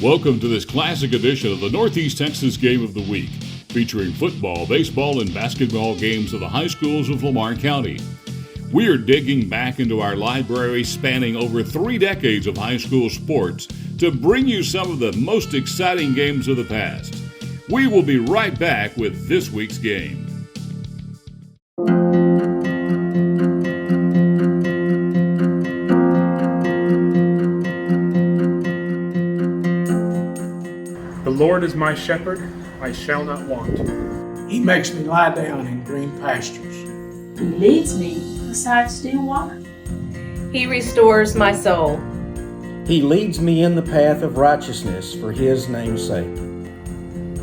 Welcome to this classic edition of the Northeast Texas Game of the Week, featuring football, baseball, and basketball games of the high schools of Lamar County. We are digging back into our library spanning over 3 decades of high school sports to bring you some of the most exciting games of the past. We will be right back with this week's game. The Lord is my shepherd, I shall not want. He makes me lie down in green pastures. He leads me beside still water. He restores my soul. He leads me in the path of righteousness for his name's sake.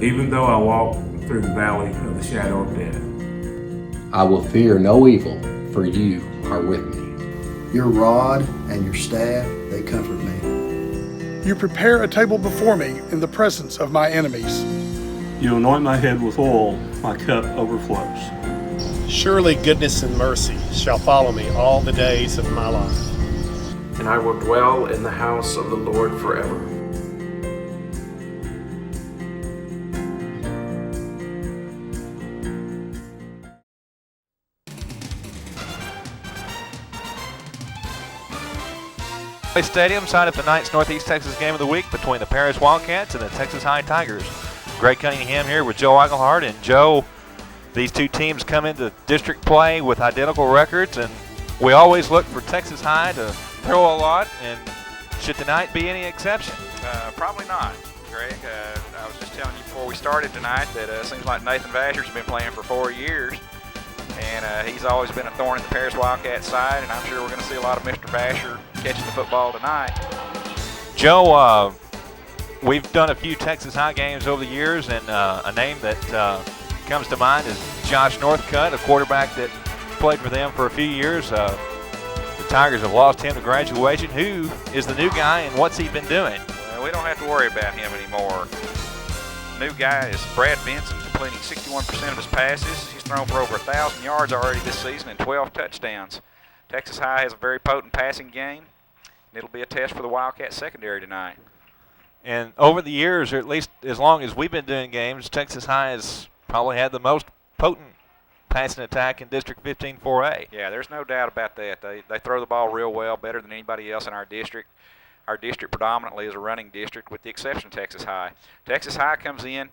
Even though I walk through the valley of the shadow of death, I will fear no evil, for you are with me. Your rod and your staff, they comfort me. You prepare a table before me in the presence of my enemies. You anoint my head with oil, my cup overflows. Surely goodness and mercy shall follow me all the days of my life. And I will dwell in the house of the Lord forever. Stadium signed up tonight's Northeast Texas Game of the Week between the Paris Wildcats and the Texas High Tigers. Greg Cunningham here with Joe Eichelhart. And Joe, these two teams come into district play with identical records, and we always look for Texas High to throw a lot, and should tonight be any exception? Probably not, Greg. I was just telling you before we started tonight that it seems like Nathan Vasher's been playing for 4 years, and he's always been a thorn in the Paris Wildcats side, and I'm sure we're going to see a lot of Mr. Vasher catching the football tonight. Joe, we've done a few Texas High games over the years, and a name that comes to mind is Josh Northcutt, a quarterback that played for them for a few years. The Tigers have lost him to graduation. Who is the new guy, and what's he been doing? We don't have to worry about him anymore. New guy is Brad Benson, completing 61% of his passes. He's thrown for over 1,000 yards already this season and 12 touchdowns. Texas High has a very potent passing game, and it'll be a test for the Wildcats secondary tonight. And over the years, or at least as long as we've been doing games, Texas High has probably had the most potent passing attack in District 15-4A. Yeah, there's no doubt about that. They throw the ball real well, better than anybody else in our district. Our district predominantly is a running district with the exception of Texas High. Texas High comes in,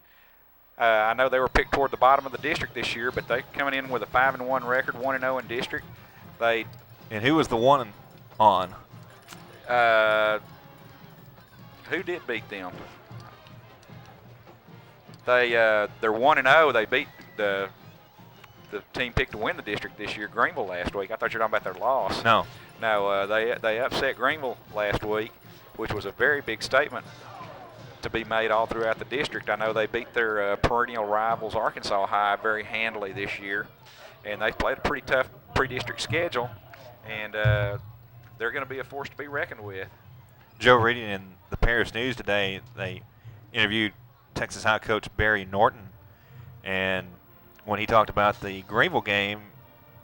I know they were picked toward the bottom of the district this year, but they're coming in with a 5-1 record, 1-0 in district. And who was the one on? Who did beat them? They're 1-0. They beat the team picked to win the district this year, Greenville, last week. I thought you were talking about their loss. No. No, they upset Greenville last week, which was a very big statement to be made all throughout the district. I know they beat their perennial rivals, Arkansas High, very handily this year, and they played a pretty tough pre-district schedule, and they're going to be a force to be reckoned with. Joe, reading in the Paris News today, they interviewed Texas High coach Barry Norton, and when he talked about the Greenville game,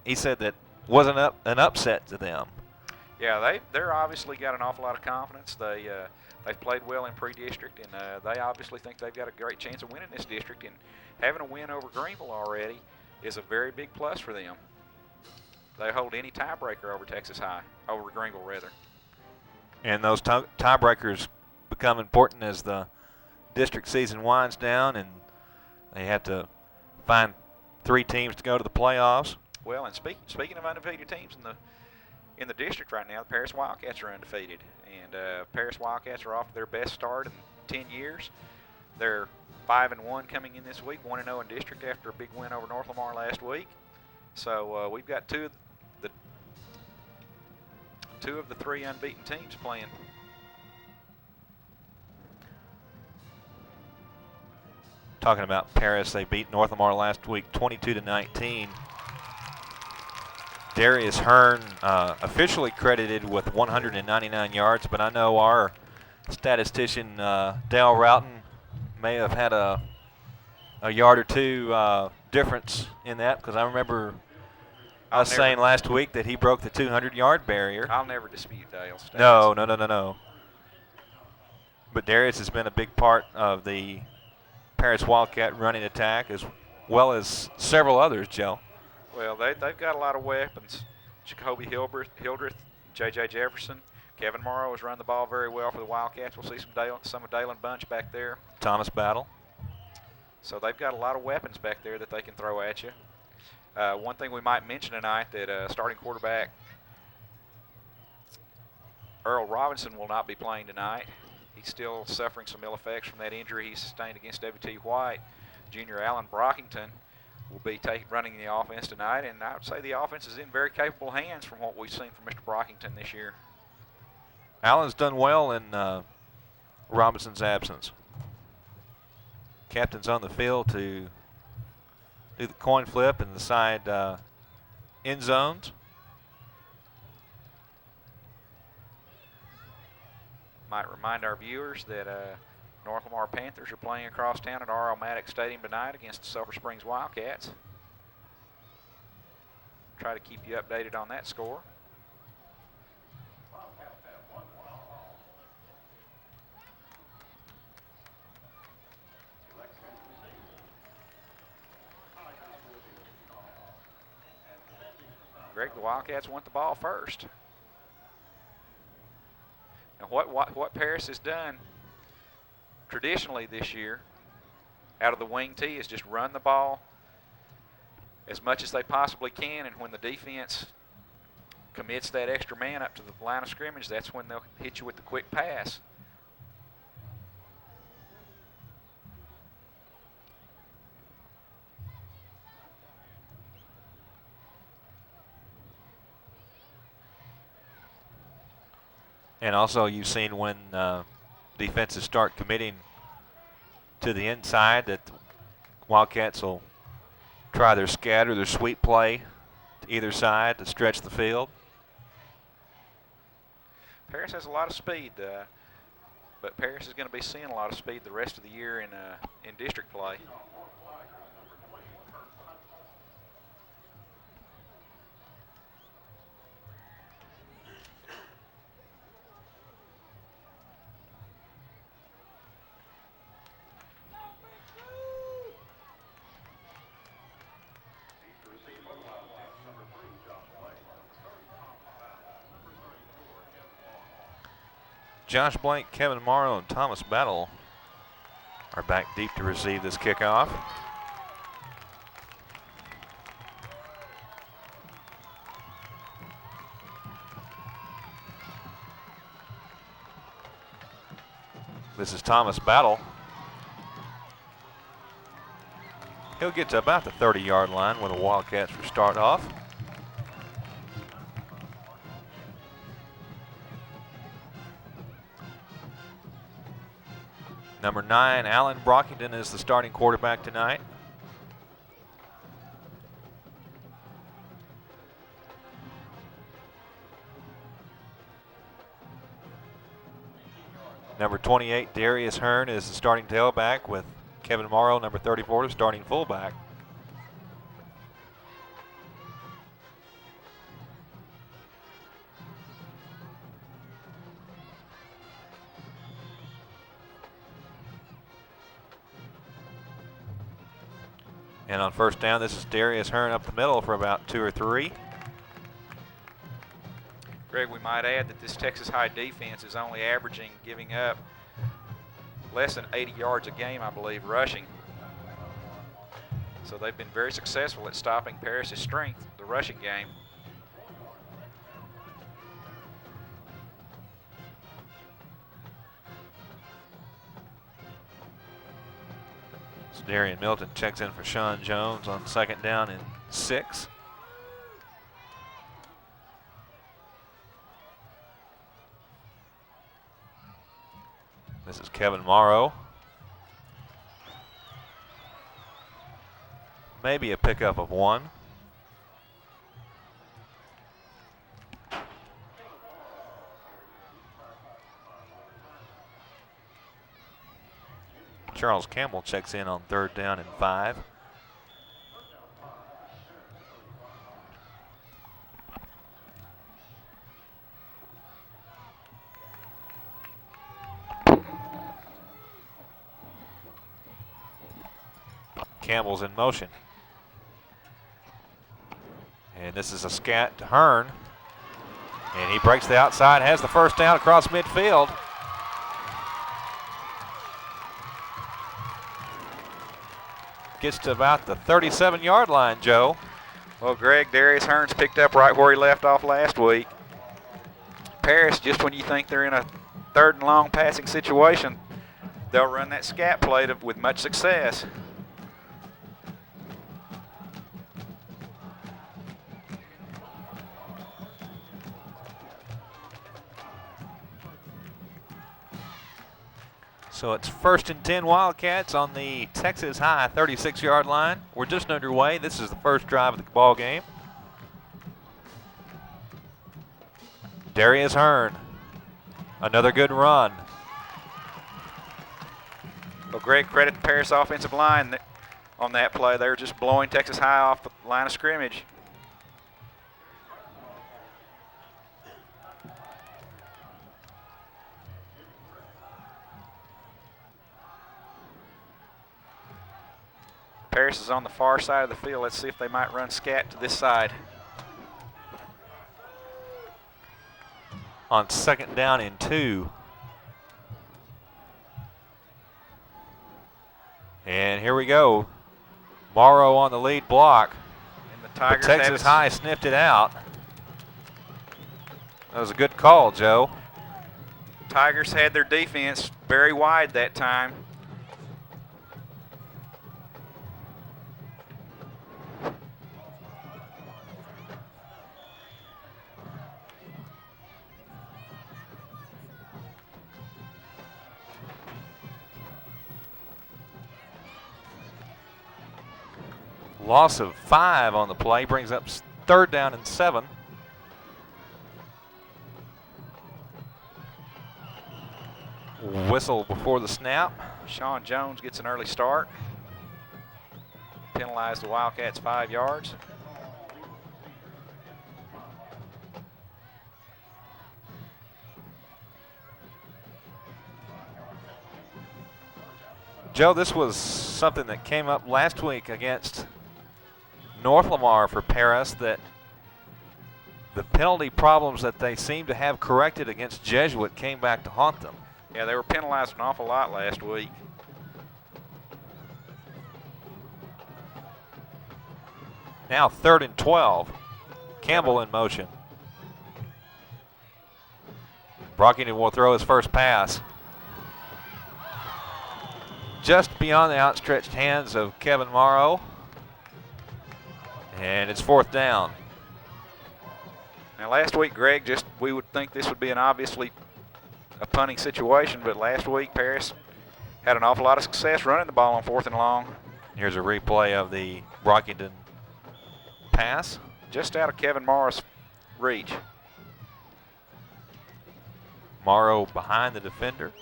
he said that wasn't an upset to them. Yeah, they're obviously got an awful lot of confidence. They've played well in pre-district, and they obviously think they've got a great chance of winning this district. And having a win over Greenville already is a very big plus for them. They hold any tiebreaker over Texas High, over Greenville rather. And those tiebreakers become important as the district season winds down, and they have to find 3 teams to go to the playoffs. Well, and speaking of undefeated teams in the district right now, the Paris Wildcats are undefeated, and Paris Wildcats are off to their best start in 10 years. They're 5-1 coming in this week, 1-0 in district after a big win over North Lamar last week. So we've got two of the 3 unbeaten teams playing. Talking about Paris, they beat North Lamar last week 22-19. Darius Hearn officially credited with 199 yards, but I know our statistician Dale Roughton may have had a yard or two difference in that, because I remember us saying last week that he broke the 200-yard barrier. I'll never dispute Dale's stats. No. But Darius has been a big part of the Paris Wildcat running attack as well as several others, Joe. Well, they've got a lot of weapons. Jacoby Hildreth, J.J. Jefferson, Kevin Morrow has run the ball very well for the Wildcats. We'll see some of Dalen Bunch back there. Thomas Battle. So they've got a lot of weapons back there that they can throw at you. One thing we might mention tonight that starting quarterback Earl Robinson will not be playing tonight. He's still suffering some ill effects from that injury he sustained against W.T. White. Junior Allen Brockington will be running the offense tonight, and I would say the offense is in very capable hands from what we've seen from Mr. Brockington this year. Allen's done well in Robinson's absence. Captain's on the field to do the coin flip and the side end zones. Might remind our viewers that North Lamar Panthers are playing across town at R.L. Maddox Stadium tonight against the Sulphur Springs Wildcats. Try to keep you updated on that score. Greg, the Wildcats want the ball first. Now what Paris has done traditionally this year out of the wing tee is just run the ball as much as they possibly can, and when the defense commits that extra man up to the line of scrimmage, that's when they'll hit you with the quick pass. And also you've seen when defenses start committing to the inside that the Wildcats will try their scatter, their sweep play to either side to stretch the field. Paris has a lot of speed, but Paris is going to be seeing a lot of speed the rest of the year in district play. Josh Blank, Kevin Morrow, and Thomas Battle are back deep to receive this kickoff. This is Thomas Battle. He'll get to about the 30-yard line where the Wildcats will start off. Number 9, Allen Brockington, is the starting quarterback tonight. Number 28, Darius Hearn, is the starting tailback, with Kevin Morrow, number 34, the starting fullback. And on first down, this is Darius Hearn up the middle for about 2 or 3. Greg, we might add that this Texas High defense is only giving up less than 80 yards a game, I believe, rushing. So they've been very successful at stopping Paris's strength, the rushing game. Darian Milton checks in for Sean Jones on second down and 6. This is Kevin Morrow. Maybe a pickup of 1. Charles Campbell checks in on third down and 5. Campbell's in motion. And this is a scat to Hearn. And he breaks the outside, has the first down across midfield. Gets to about the 37-yard line, Joe. Well, Greg, Darius Hearn's picked up right where he left off last week. Paris, just when you think they're in a third and long passing situation, they'll run that scat play with much success. So it's 1st and 10 Wildcats on the Texas High 36-yard line. We're just underway. This is the first drive of the ball game. Darius Hearn, another good run. Well, Greg, credit the Paris offensive line on that play. They were just blowing Texas High off the line of scrimmage. Paris is on the far side of the field. Let's see if they might run scat to this side. On 2nd down and 2. And here we go. Morrow on the lead block. And the Tigers Texas High sniffed it out. That was a good call, Joe. Tigers had their defense very wide that time. Loss of 5 on the play brings up 3rd down and 7. Whistle before the snap. Sean Jones gets an early start. Penalized the Wildcats 5 yards. Joe, this was something that came up last week against North Lamar for Paris, that the penalty problems that they seem to have corrected against Jesuit came back to haunt them. Yeah, they were penalized an awful lot last week. Now 3rd and 12. Campbell in motion. Brockington will throw his first pass. Just beyond the outstretched hands of Kevin Morrow. And it's 4th down. Now last week, Greg, we would think this would be an obviously a punting situation, but last week Paris had an awful lot of success running the ball on 4th and long. Here's a replay of the Brockington pass. Just out of Kevin Morrow's reach. Morrow behind the defender,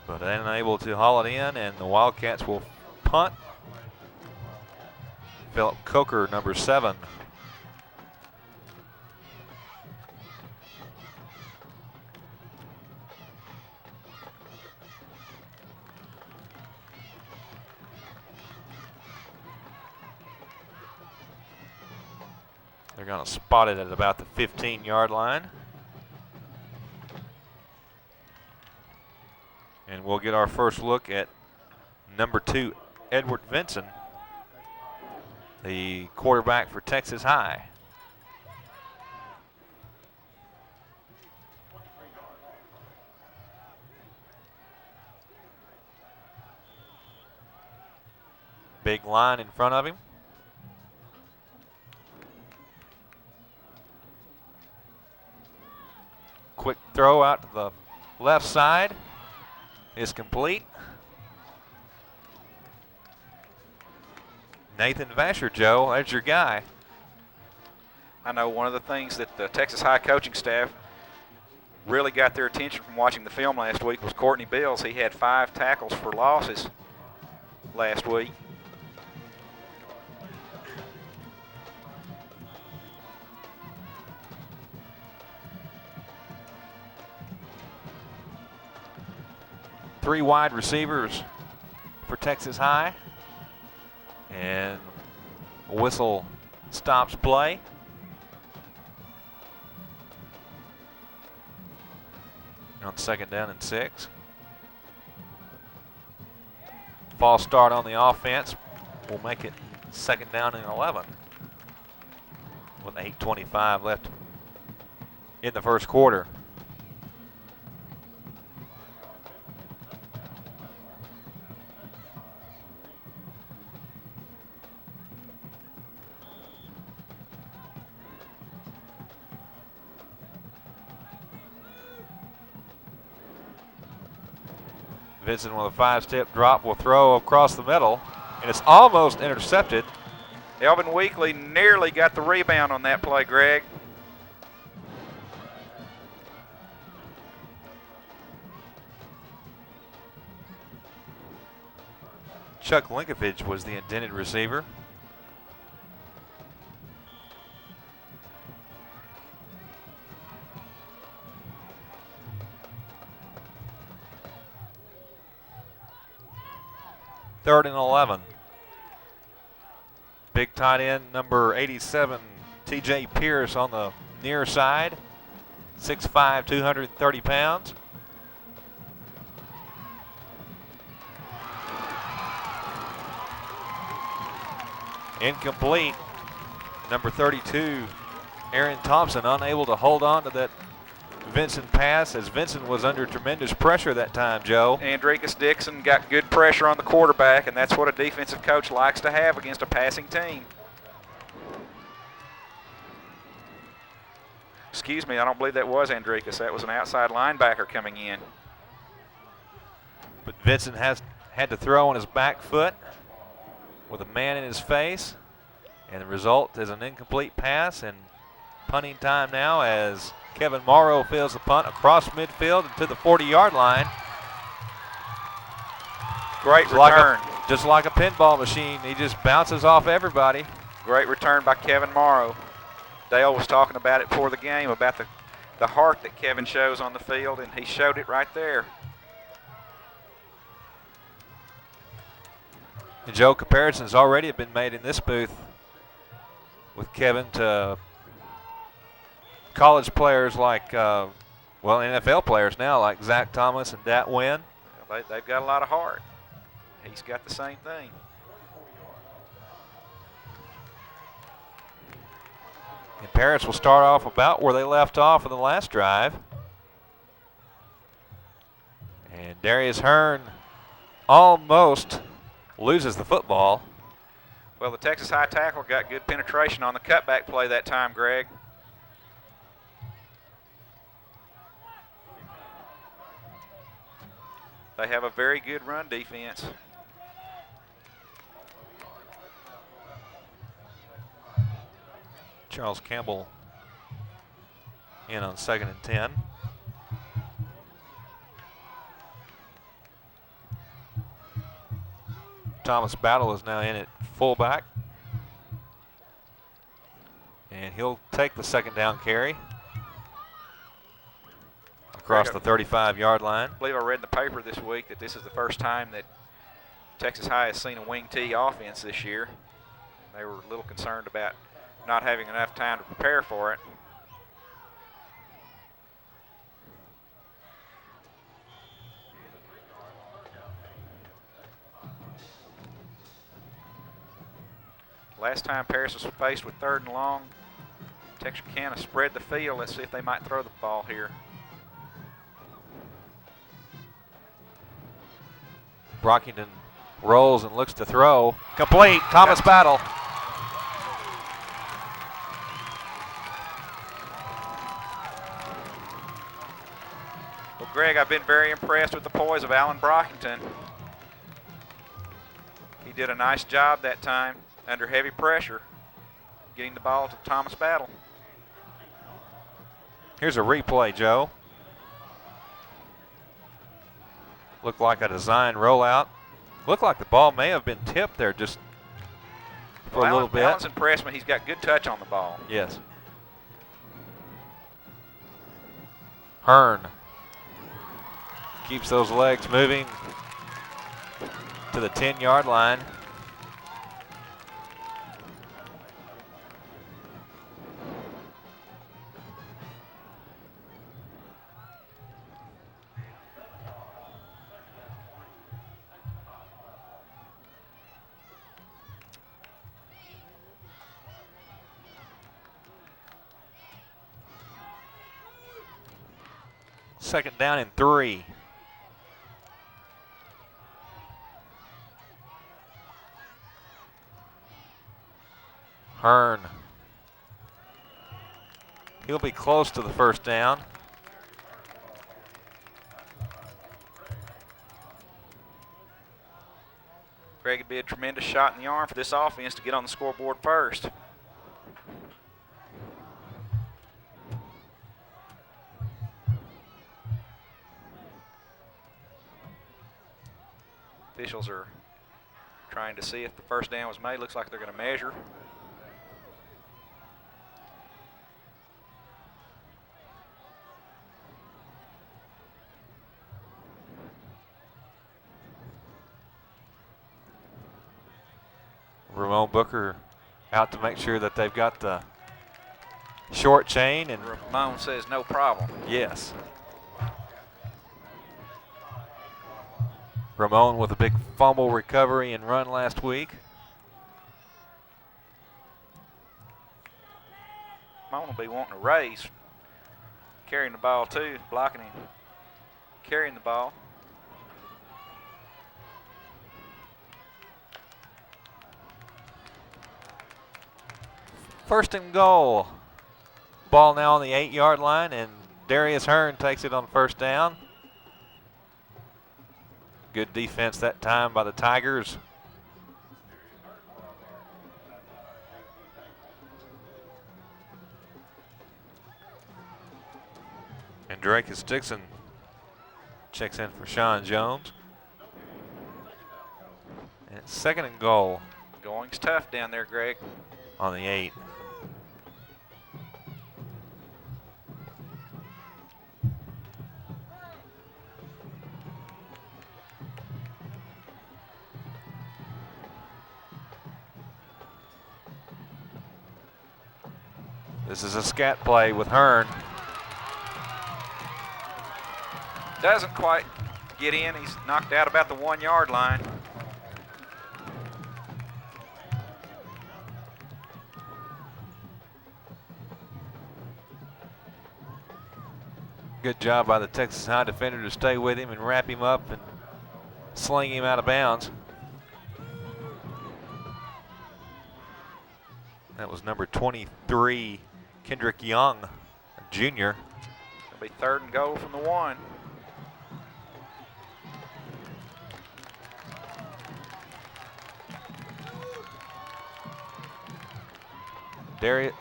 but unable to haul it in, and the Wildcats will punt. Philip Coker, number 7. They're going to spot it at about the 15-yard line. And we'll get our first look at number 2, Edward Vinson, the quarterback for Texas High. Big line in front of him. Quick throw out to the left side is complete. Nathan Vasher, Joe, there's your guy. I know one of the things that the Texas High coaching staff really got their attention from watching the film last week was Courtney Bills. He had 5 tackles for losses last week. Three wide receivers for Texas High. And a whistle stops play. On 2nd down and 6. False start on the offense will make it 2nd down and 11 with 8:25 left in the first quarter. Vincent with a 5-step drop will throw across the middle, and it's almost intercepted. Elvin Weekly nearly got the rebound on that play, Greg. Chuck Linkovich was the intended receiver. Third and 11. Big tight end number 87, TJ Pierce on the near side. 6'5", 230 pounds. Incomplete. Number 32, Aaron Thompson, unable to hold on to that Vincent pass, as Vincent was under tremendous pressure that time, Joe. Andricus Dixon got good pressure on the quarterback, and that's what a defensive coach likes to have against a passing team. Excuse me, I don't believe that was Andricus. That was an outside linebacker coming in. But Vincent has had to throw on his back foot with a man in his face, and the result is an incomplete pass, and punting time now as Kevin Morrow fields the punt across midfield and to the 40-yard line. Great return. Just like a pinball machine, he just bounces off everybody. Great return by Kevin Morrow. Dale was talking about it before the game, about the heart that Kevin shows on the field, and he showed it right there. And Joe, comparisons already have been made in this booth with Kevin to college players like, well, NFL players now like Zach Thomas and Dat Wynn. They've got a lot of heart. He's got the same thing. And Paris will start off about where they left off in the last drive. And Darius Hearn almost loses the football. Well, the Texas high tackle got good penetration on the cutback play that time, Greg. They have a very good run defense. Charles Campbell in on 2nd and 10. Thomas Battle is now in at fullback. And he'll take the 2nd down carry across the 35-yard line. I believe I read in the paper this week that this is the first time that Texas High has seen a wing T offense this year. They were a little concerned about not having enough time to prepare for it. Last time Paris was faced with 3rd and long, Texarkana spread the field. Let's see if they might throw the ball here. Brockington rolls and looks to throw. Complete. Thomas Battle. Well, Greg, I've been very impressed with the poise of Alan Brockington. He did a nice job that time under heavy pressure, getting the ball to Thomas Battle. Here's a replay, Joe. Looked like a design rollout. Looked like the ball may have been tipped there just for a little bit. Alan's impressed me. He's got good touch on the ball. Yes. Hearn keeps those legs moving to the 10-yard line. Second down and 3. Hearn. He'll be close to the first down. Greg, it'd be a tremendous shot in the arm for this offense to get on the scoreboard first. Officials are trying to see if the first down was made. Looks like they're going to measure. Ramon Booker out to make sure that they've got the short chain. And Ramon says no problem. Yes. Ramon with a big fumble recovery and run last week. Ramon will be wanting to race. Carrying the ball too, blocking him. Carrying the ball. First and goal. Ball now on the 8-yard line, and Darius Hearn takes it on first down. Good defense that time by the Tigers. And Drake Dixon checks in for Sean Jones. And it's second and goal. Going's tough down there, Greg. On the 8. This is a scat play with Hearn. Doesn't quite get in. He's knocked out about the 1-yard line. Good job by the Texas High defender to stay with him and wrap him up and sling him out of bounds. That was number 23, Kendrick Young, a junior. It'll be third and goal from the 1.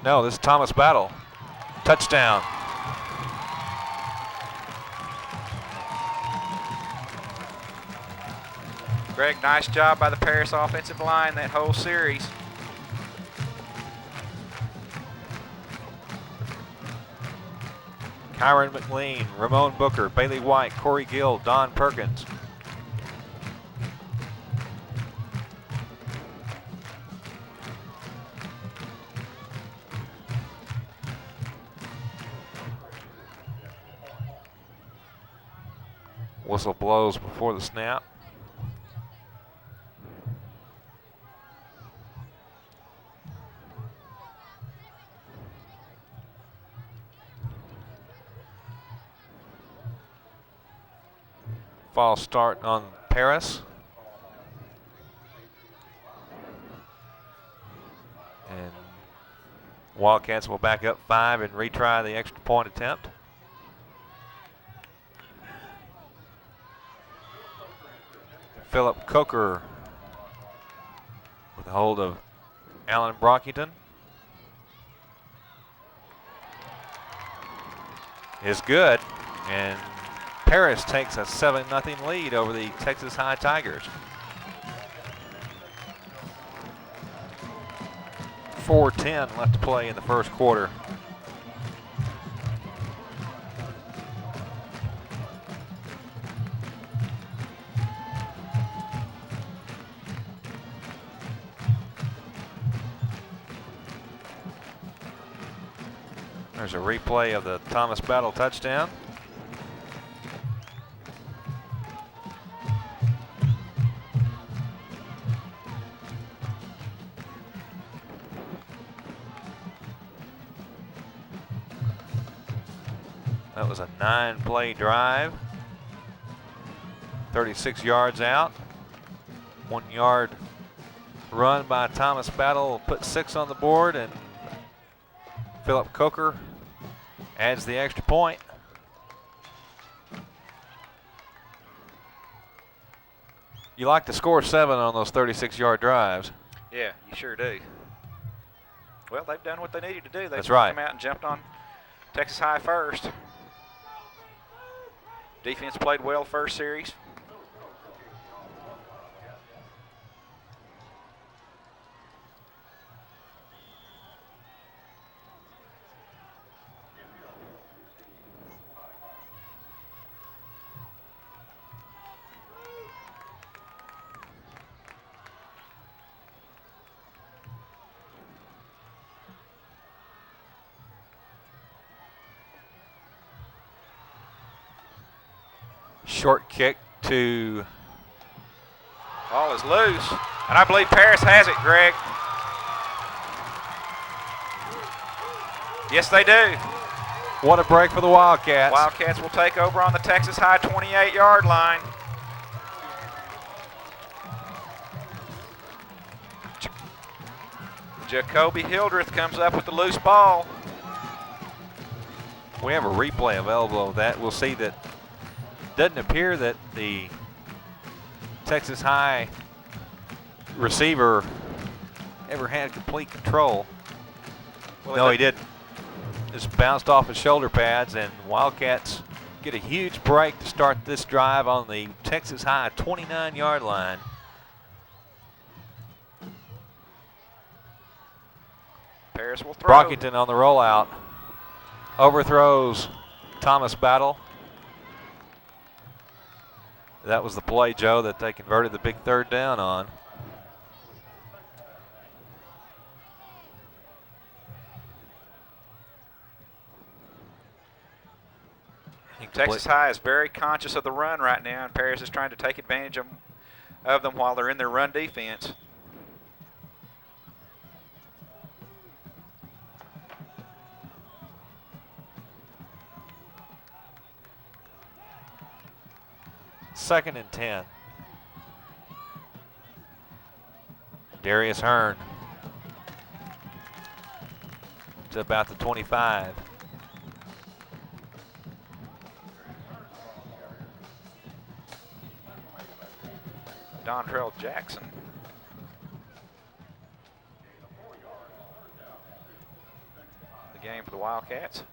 No, this is Thomas Battle. Touchdown. Greg, nice job by the Paris offensive line that whole series. Kyron McLean, Ramon Booker, Bailey White, Corey Gill, Don Perkins. Whistle blows before the snap. False start on Paris. And Wildcats will back up 5 and retry the extra point attempt. Philip Coker with a hold of Alan Brockington. Is good, and Paris takes a 7-0 lead over the Texas High Tigers. 4:10 left to play in the first quarter. There's a replay of the Thomas Battle touchdown. That was a 9-play drive. 36 yards out. 1 yard run by Thomas Battle will put 6 on the board, and Philip Coker adds the extra point. You like to score 7 on those 36-yard drives. Yeah, you sure do. Well, they've done what they needed to do. They've That's right. come out and jumped on Texas High first. Defense played well first series. Short kick to. Ball is loose, and I believe Paris has it, Greg. Yes, they do. What a break for the Wildcats. Wildcats will take over on the Texas High 28-yard line. Jacoby Hildreth comes up with the loose ball. We have a replay available of that. We'll see that doesn't appear that the Texas High receiver ever had complete control. Well, no, he didn't. Just bounced off his shoulder pads, and Wildcats get a huge break to start this drive on the Texas High 29-yard line. Paris will throw. Brockington on the rollout. Overthrows Thomas Battle. That was the play, Joe, that they converted the big third down on. Texas High is very conscious of the run right now, and Paris is trying to take advantage of them while they're in their run defense. Second and 10. Darius Hearn to about the 25. Dontrell Jackson. The game for the Wildcats.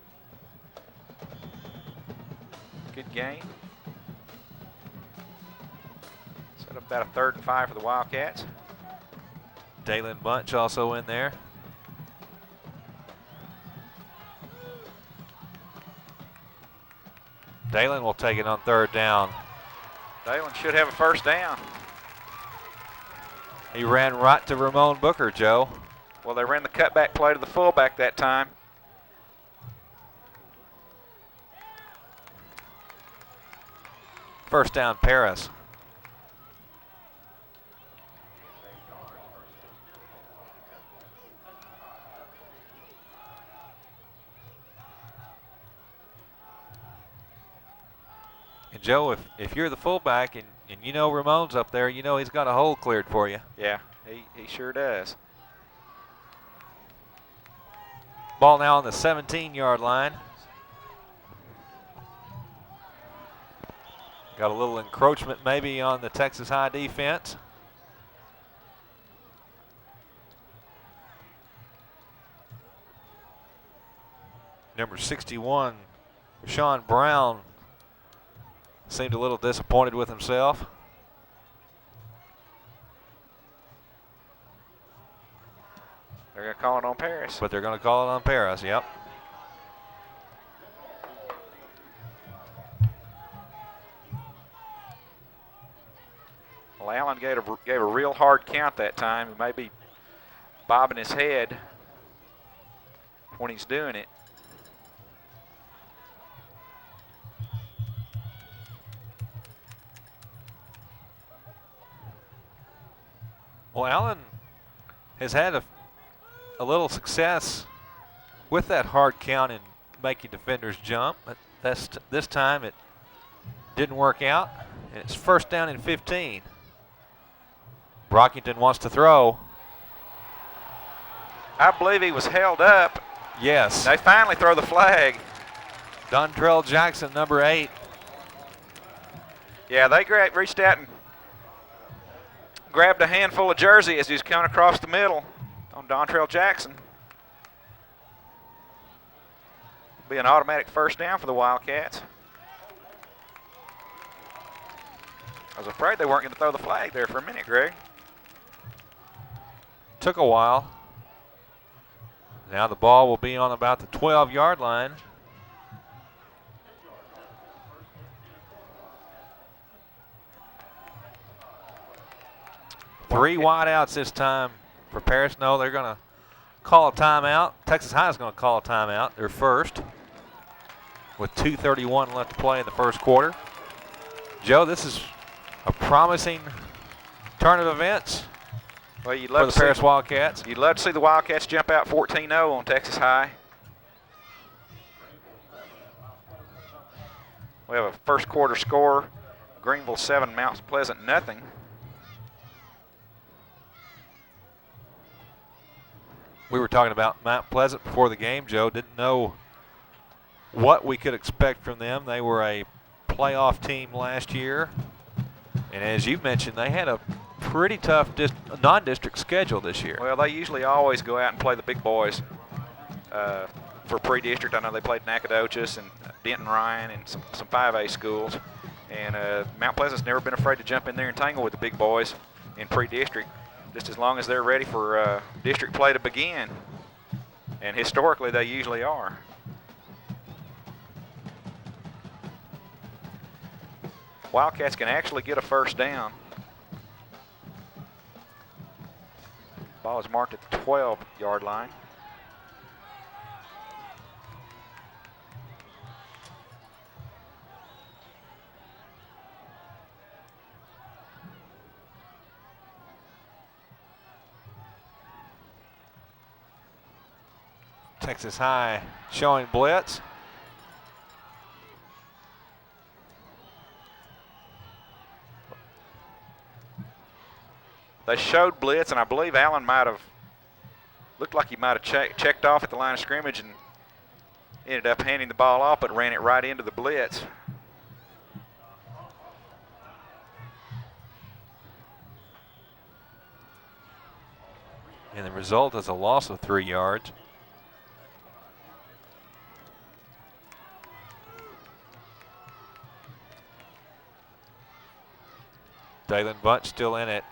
Good game. Set up about a 3rd and 5 for the Wildcats. Dalen Bunch also in there. Dalen will take it on 3rd down. Dalen should have a 1st down. He ran right to Ramon Booker, Joe. Well, they ran the cutback play to the fullback that time. First down, Paris. And Joe, if you're the fullback and you know Ramon's up there, you know he's got a hole cleared for you. Yeah, he sure does. Ball now on the 17-yard line. Got a little encroachment maybe on the Texas High defense. Number 61, Sean Brown, seemed a little disappointed with himself. They're going to call it on Paris. But they're going to call it on Paris, yep. Well, Allen gave a real hard count that time. He may be bobbing his head when he's doing it. Well, Allen has had a little success with that hard count and making defenders jump. But This time it didn't work out, and it's first down and 15. Brockington wants to throw. I believe he was held up. Yes. They finally throw the flag. Dontrell Jackson, number 8. Yeah, they reached out and grabbed a handful of jersey as he was coming across the middle on Dontrell Jackson. Be an automatic first down for the Wildcats. I was afraid they weren't going to throw the flag there for a minute, Greg. Took a while. Now the ball will be on about the 12-yard line. Three wideouts this time for Paris. No, they're going to call a timeout. Texas High is going to call a timeout, their first, with 2:31 left to play in the first quarter. Joe, this is a promising turn of events for the Paris Wildcats. You'd love to see the Wildcats jump out 14-0 on Texas High. We have a first quarter score. Greenville 7, Mount Pleasant nothing. We were talking about Mount Pleasant before the game, Joe. Didn't know what we could expect from them. They were a playoff team last year. And as you mentioned, they had a pretty tough non-district schedule this year. Well, they usually always go out and play the big boys for pre-district. I know they played Nacogdoches and Denton Ryan and some 5A schools. And Mount Pleasant's never been afraid to jump in there and tangle with the big boys in pre-district, just as long as they're ready for district play to begin. And historically, they usually are. Wildcats can actually get a first down. Ball is marked at the 12-yard line. Texas High showing blitz. They showed blitz, and I believe Allen might have looked like he might have checked off at the line of scrimmage and ended up handing the ball off, but ran it right into the blitz. And the result is a loss of 3 yards. Dalen Bunch still in at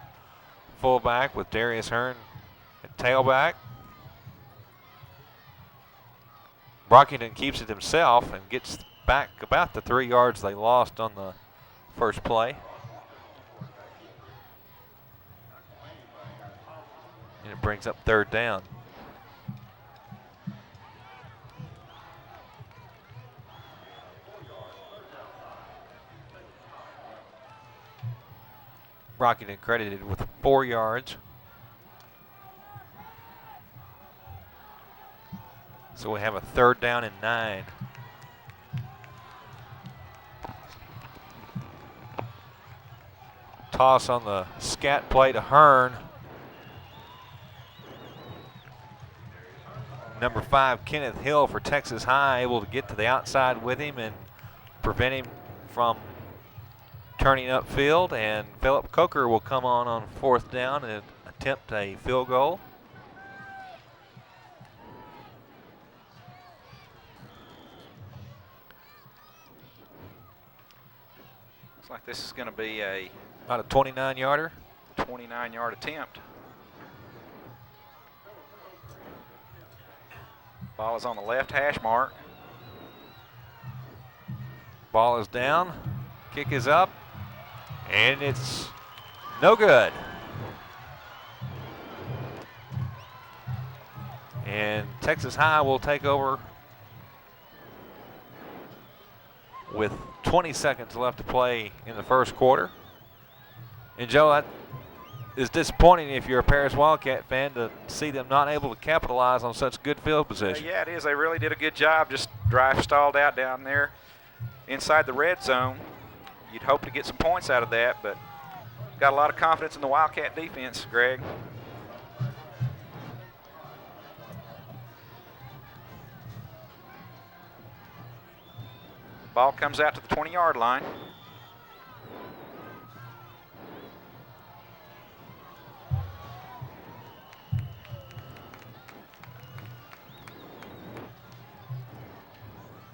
fullback with Darius Hearn at tailback. Brockington keeps it himself and gets back about the 3 yards they lost on the first play. And it brings up third down. Brockington credited with 4 yards. So we have a third down and 9. Toss on the scat play to Hearn. Number 5, Kenneth Hill for Texas High, able to get to the outside with him and prevent him from turning upfield. And Philip Coker will come on fourth down and attempt a field goal. Looks like this is going to be about a 29-yarder. 29-yard attempt. Ball is on the left hash mark. Ball is down. Kick is up. And it's no good. And Texas High will take over with 20 seconds left to play in the first quarter. And Joe, that is disappointing if you're a Paris Wildcat fan to see them not able to capitalize on such good field position. Yeah, it is. They really did a good job. Just drive stalled out down there. inside the red zone. You'd hope to get some points out of that, but got a lot of confidence in the Wildcat defense, Greg. Ball comes out to the 20-yard line.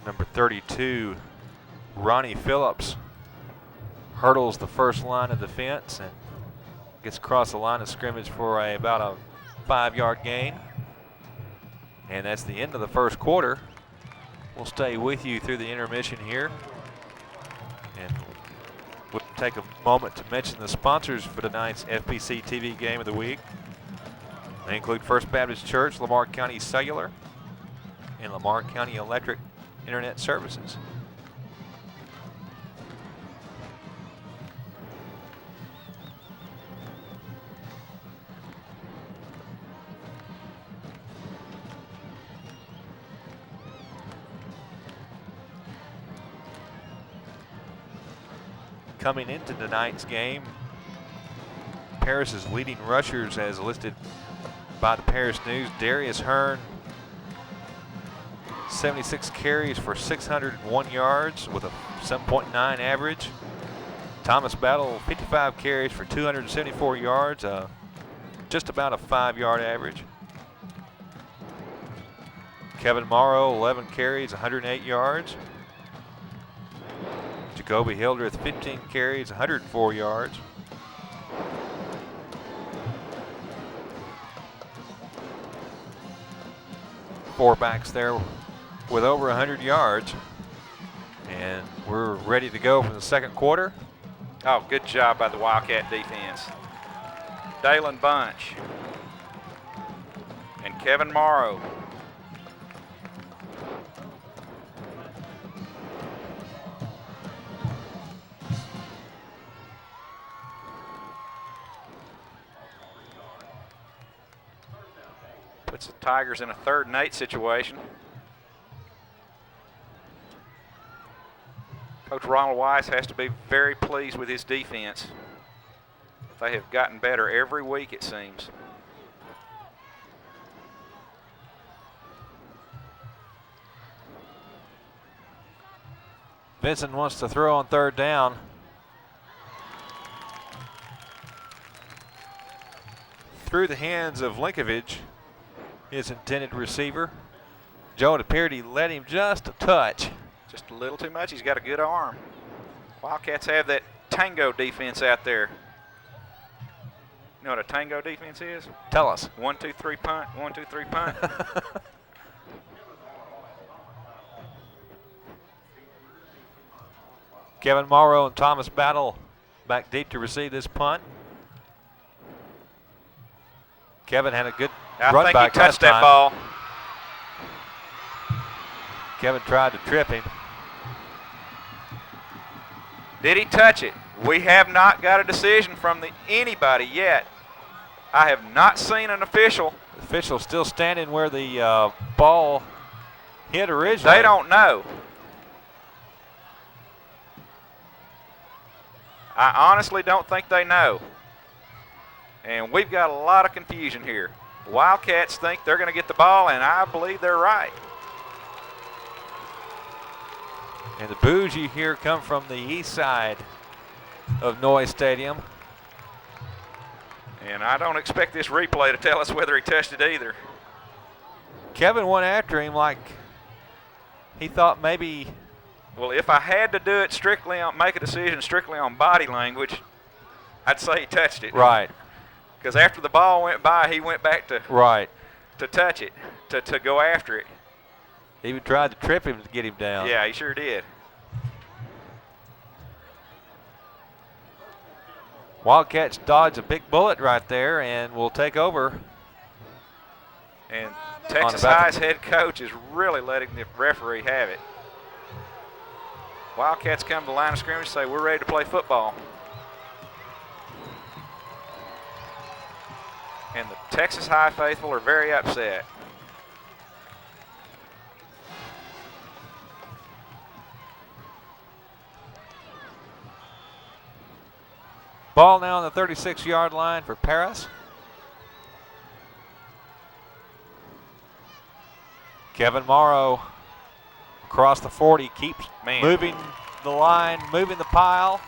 Number 32, Ronnie Phillips, hurdles the first line of defense and gets across the line of scrimmage for about a 5-yard gain. And that's the end of the first quarter. We'll stay with you through the intermission here. And we'll take a moment to mention the sponsors for tonight's FPC TV Game of the Week. They include First Baptist Church, Lamar County Cellular, and Lamar County Electric Internet Services. Coming into tonight's game, Paris's leading rushers as listed by the Paris News. Darius Hearn, 76 carries for 601 yards with a 7.9 average. Thomas Battle, 55 carries for 274 yards, just about a 5-yard average. Kevin Morrow, 11 carries, 108 yards. Jacoby Hildreth, 15 carries, 104 yards. Four backs there with over 100 yards. And we're ready to go for the second quarter. Oh, good job by the Wildcat defense. Dalen Bunch and Kevin Morrow. Puts the Tigers in a 3rd and 8 situation. Coach Ronald Weiss has to be very pleased with his defense. They have gotten better every week, it seems. Vincent wants to throw on 3rd down. Through the hands of Linkovich, his intended receiver. Joe, it appeared he let him just a touch. Just a little too much. He's got a good arm. Wildcats have that tango defense out there. You know what a tango defense is? Tell us. 1, 2, 3 punt, 1, 2, 3 punt. Kevin Morrow and Thomas Battle back deep to receive this punt. Kevin had a good run I back think he touched last that time. ball. Kevin tried to trip him. Did he touch it? We have not got a decision from anybody yet. I have not seen an official. The official still standing where the ball hit originally. They don't know. I honestly don't think they know. And we've got a lot of confusion here. Wildcats think they're going to get the ball, and I believe they're right. And the boos you hear come from the east side of Noyes Stadium. And I don't expect this replay to tell us whether he touched it either. Kevin went after him like he thought maybe. Well, if I had to do it make a decision strictly on body language, I'd say he touched it. Right. Because after the ball went by, he went back to touch it, to go after it. He even tried to trip him to get him down. Yeah, he sure did. Wildcats dodge a big bullet right there and will take over. And Texas High's head coach is really letting the referee have it. Wildcats come to the line of scrimmage and say, we're ready to play football. And the Texas High faithful are very upset. Ball now on the 36-yard line for Paris. Kevin Morrow across the 40, keeps moving the line, moving the pile.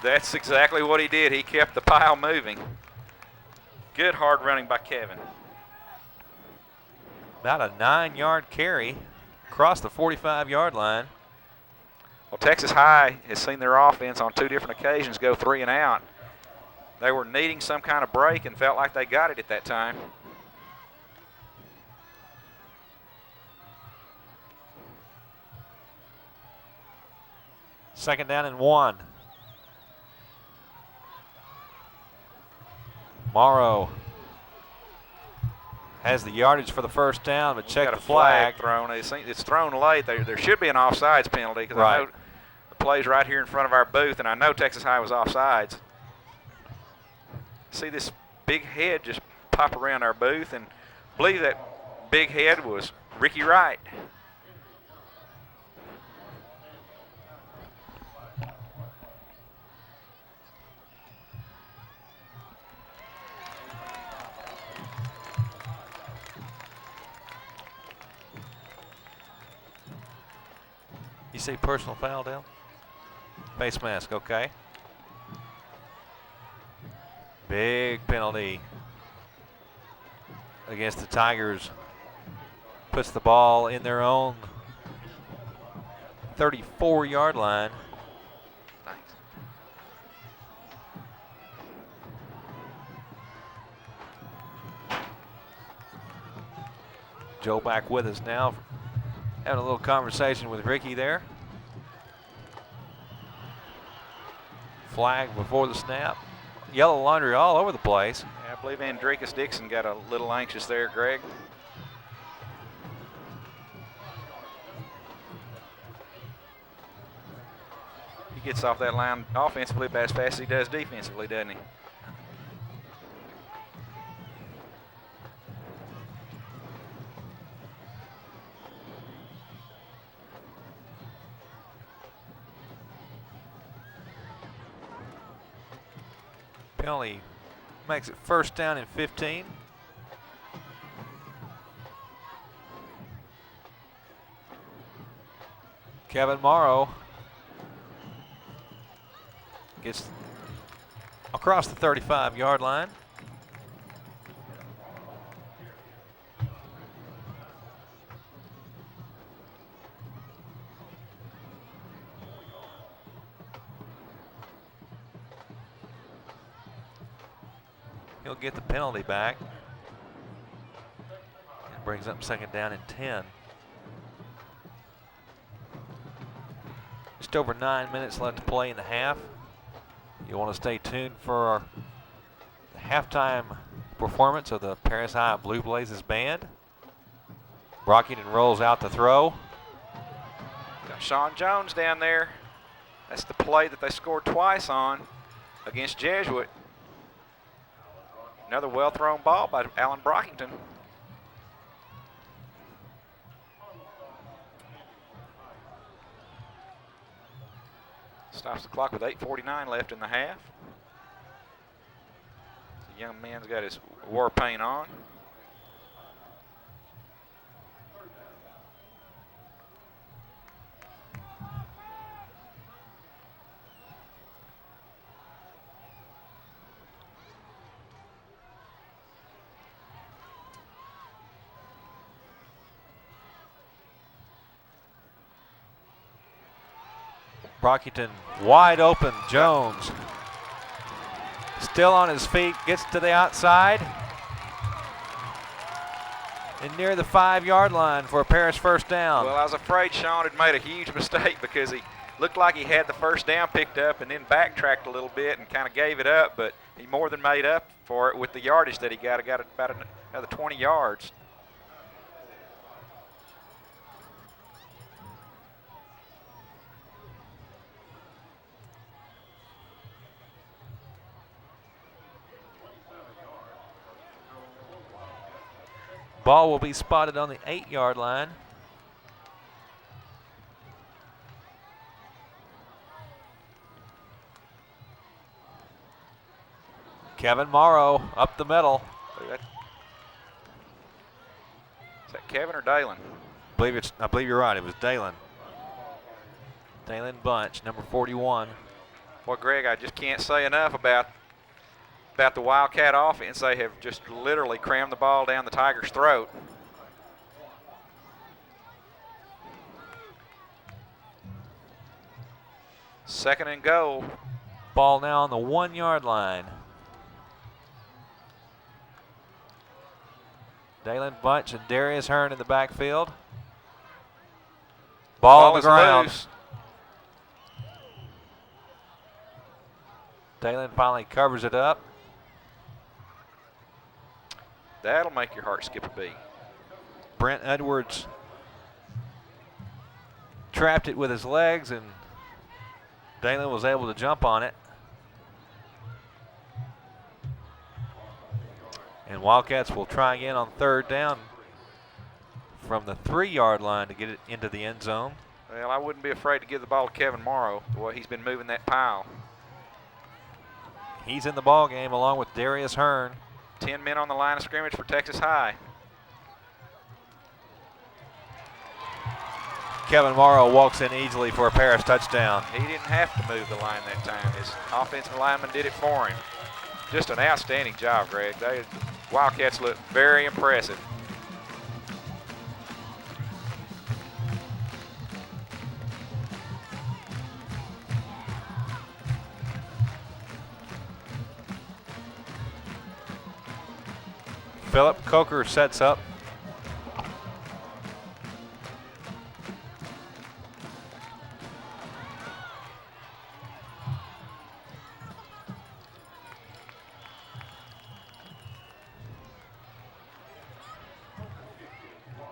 That's exactly what he did. He kept the pile moving. Good hard running by Kevin. About a 9-yard carry across the 45-yard line. Well, Texas High has seen their offense on 2 different occasions go 3 and out. They were needing some kind of break and felt like they got it at that time. Second down and 1. Morrow has the yardage for the first down, but check got the a flag. thrown. It's thrown late. There should be an offsides penalty because I know the play's right here in front of our booth, and I know Texas High was offsides. See this big head just pop around our booth, and I believe that big head was Ricky Wright. You say personal foul, Dale? Face mask, okay. Big penalty against the Tigers. Puts the ball in their own 34-yard line. Thanks. Joe back with us now. Having a little conversation with Ricky there. Flag before the snap. Yellow laundry all over the place. Yeah, I believe Andricus Dixon got a little anxious there, Greg. He gets off that line offensively about as fast as he does defensively, doesn't he? Penalty makes it first down and 15. Kevin Morrow gets across the 35-yard line. He'll get the penalty back. It brings up second down and 10. Just over 9 minutes left to play in the half. You want to stay tuned for the halftime performance of the Paris High Blue Blazes band. Brockington rolls out to throw. Got Sean Jones down there. That's the play that they scored twice on against Jesuit. Another well-thrown ball by Alan Brockington. Stops the clock with 8:49 left in the half. The young man's got his war paint on. Brockington wide open. Jones still on his feet, gets to the outside. And near the 5-yard line for a Paris first down. Well, I was afraid Sean had made a huge mistake because he looked like he had the first down picked up and then backtracked a little bit and kind of gave it up, but he more than made up for it with the yardage that he got. He got about another 20 yards. Ball will be spotted on the 8-yard line. Kevin Morrow up the middle. Is that Kevin or Dalen? I believe you're right. It was Dalen. Dalen Bunch, number 41. Well, Greg, I just can't say enough about the Wildcat offense. They have just literally crammed the ball down the Tigers' throat. Second and goal. Ball now on the 1 yard line. Dalen Bunch and Darius Hearn in the backfield. Ball on the ground. Loose. Dalen finally covers it up. That'll make your heart skip a beat. Brent Edwards trapped it with his legs, and Dalen was able to jump on it. And Wildcats will try again on third down from the 3 yard line to get it into the end zone. Well, I wouldn't be afraid to give the ball to Kevin Morrow, the way he's been moving that pile. He's in the ball game along with Darius Hearn. 10 men on the line of scrimmage for Texas High. Kevin Morrow walks in easily for a Paris touchdown. He didn't have to move the line that time. His offensive lineman did it for him. Just an outstanding job, Greg. Wildcats look very impressive. Philip Coker sets up.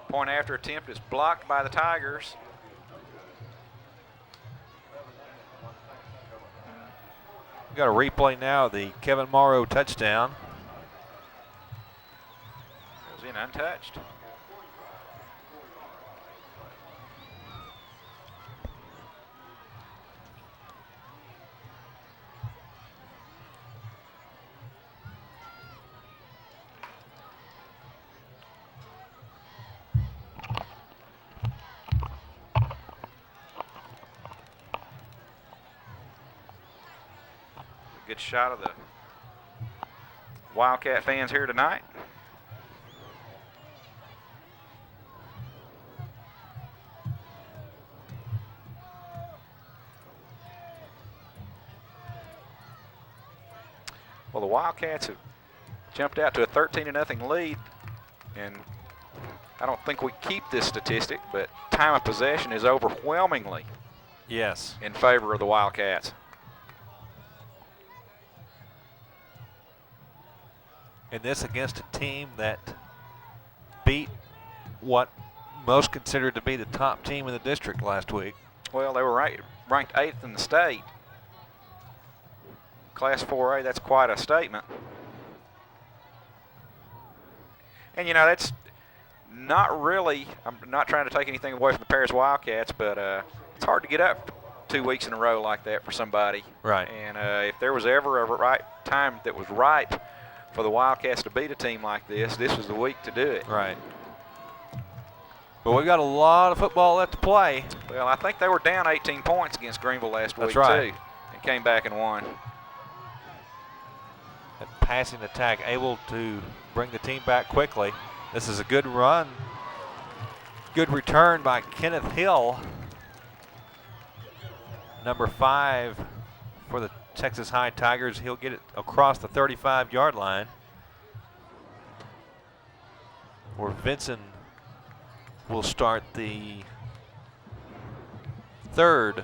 Point after attempt is blocked by the Tigers. We've got a replay now of the Kevin Morrow touchdown. Goes in untouched. Good shot of the Wildcat fans here tonight. Well, the Wildcats have jumped out to a 13-0 lead, and I don't think we keep this statistic, but time of possession is overwhelmingly in favor of the Wildcats. And this against a team that beat what most considered to be the top team in the district last week. Well, they were ranked 8th in the state. Class 4A, that's quite a statement. And, you know, that's not really, I'm not trying to take anything away from the Paris Wildcats, but it's hard to get up 2 weeks in a row like that for somebody. Right. And if there was ever a right time that was ripe for the Wildcats to beat a team like this, this was the week to do it. Right. But we've got a lot of football left to play. Well, I think they were down 18 points against Greenville last week, too, and came back and won. That passing attack able to bring the team back quickly. This is a good run. Good return by Kenneth Hill. Number 5 for the Texas High Tigers. He'll get it across the 35-yard line, where Vincent will start the third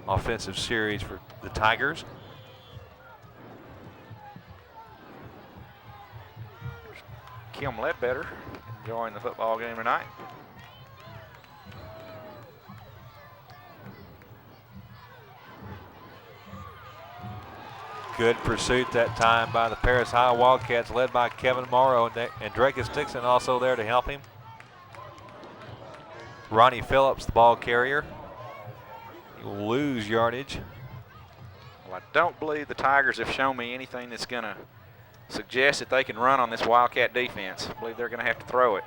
offensive series for the Tigers. Kim Ledbetter enjoying the football game tonight. Good pursuit that time by the Paris High Wildcats, led by Kevin Morrow, and Drakus Dixon also there to help him. Ronnie Phillips, the ball carrier. He will lose yardage. Well, I don't believe the Tigers have shown me anything that's going to suggest that they can run on this Wildcat defense. I believe they're going to have to throw it.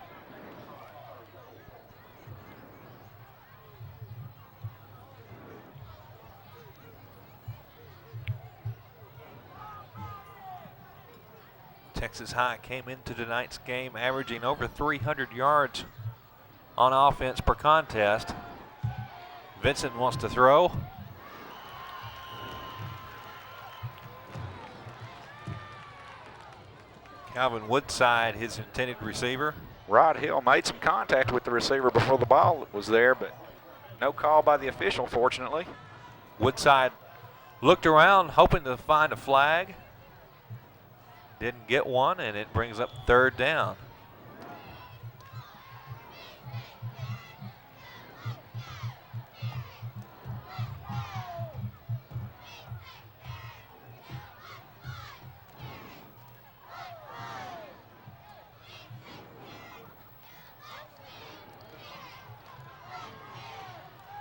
Texas High came into tonight's game averaging over 300 yards on offense per contest. Vincent wants to throw. Calvin Woodside, his intended receiver. Rod Hill made some contact with the receiver before the ball was there, but no call by the official, fortunately. Woodside looked around hoping to find a flag. Didn't get one, and it brings up 3rd down.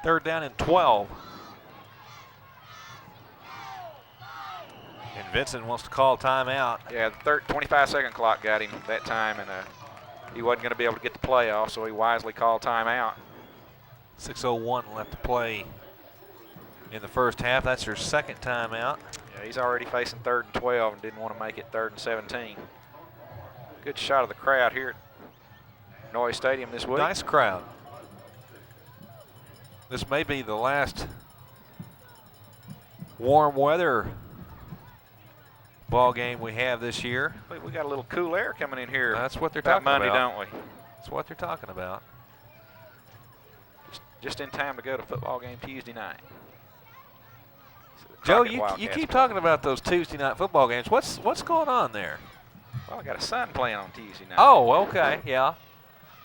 Third down and 12. And Vincent wants to call timeout. Yeah, the 25-second clock got him that time, and he wasn't going to be able to get the play off, so he wisely called timeout. 6:01 left to play in the first half. That's their second timeout. Yeah, he's already facing 3rd and 12 and didn't want to make it 3rd and 17. Good shot of the crowd here at Noyes Stadium this week. Nice crowd. This may be the last warm weather ball game we have this year. We got a little cool air coming in here. That's what they're talking talking Monday, about. don't we? That's what they're talking about. Just in time to go to football game Tuesday night. Joe, you keep talking about those Tuesday night football games. What's going on there? Well, I got a son playing on Tuesday night. Oh, okay, yeah.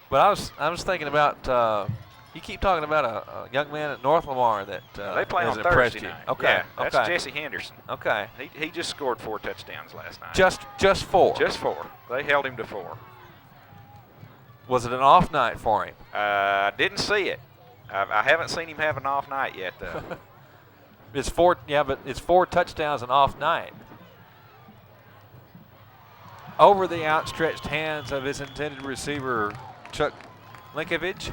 But I was thinking about you keep talking about a young man at North Lamar that they play has on impressed Thursday you. night. Okay, yeah, that's okay. Jesse Henderson. Okay. He just scored 4 touchdowns last night. Just 4. Just 4. They held him to 4. Was it an off night for him? Didn't see it. I haven't seen him have an off night yet, though. It's 4. Yeah, but it's 4 touchdowns an off night. Over the outstretched hands of his intended receiver, Chuck Linkovich.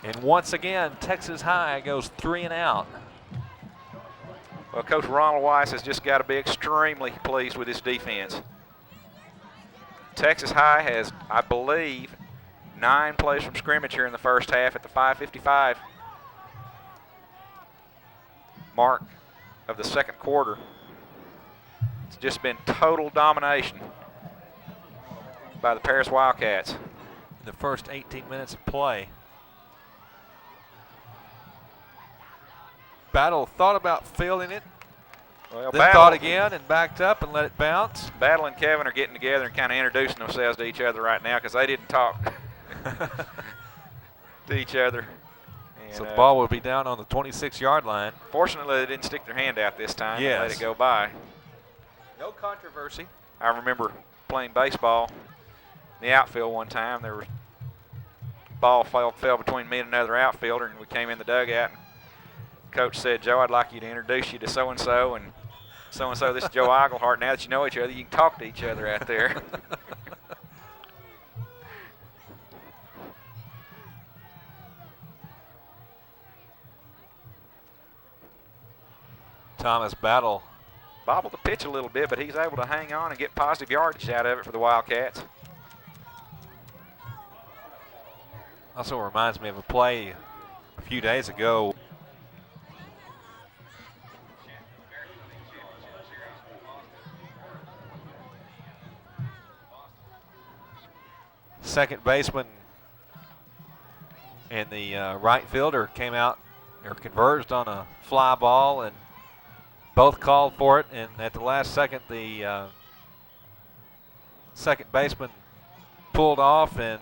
And once again, Texas High goes 3 and out. Well, Coach Ronald Weiss has just got to be extremely pleased with his defense. Texas High has, I believe, 9 plays from scrimmage here in the first half at the 5:55 mark of the second quarter. It's just been total domination by the Paris Wildcats. In the first 18 minutes of play. Battle thought about fielding it, well, then thought again and backed up and let it bounce. Battle and Kevin are getting together and kind of introducing themselves to each other right now because they didn't talk to each other. And, so the ball will be down on the 26-yard line. Fortunately, they didn't stick their hand out this time. Yes. They let it go by. No controversy. I remember playing baseball in the outfield one time. There was ball fell between me and another outfielder, and we came in the dugout. And Coach said, "Joe, I'd like you to introduce you to so-and-so, and so-and-so, this is Joe Eigelhart. Now that you know each other, you can talk to each other out there." Thomas Battle bobbled the pitch a little bit, but he's able to hang on and get positive yardage out of it for the Wildcats. Also reminds me of a play a few days ago. Second baseman and the right fielder came out or converged on a fly ball, and both called for it, and at the last second the second baseman pulled off, and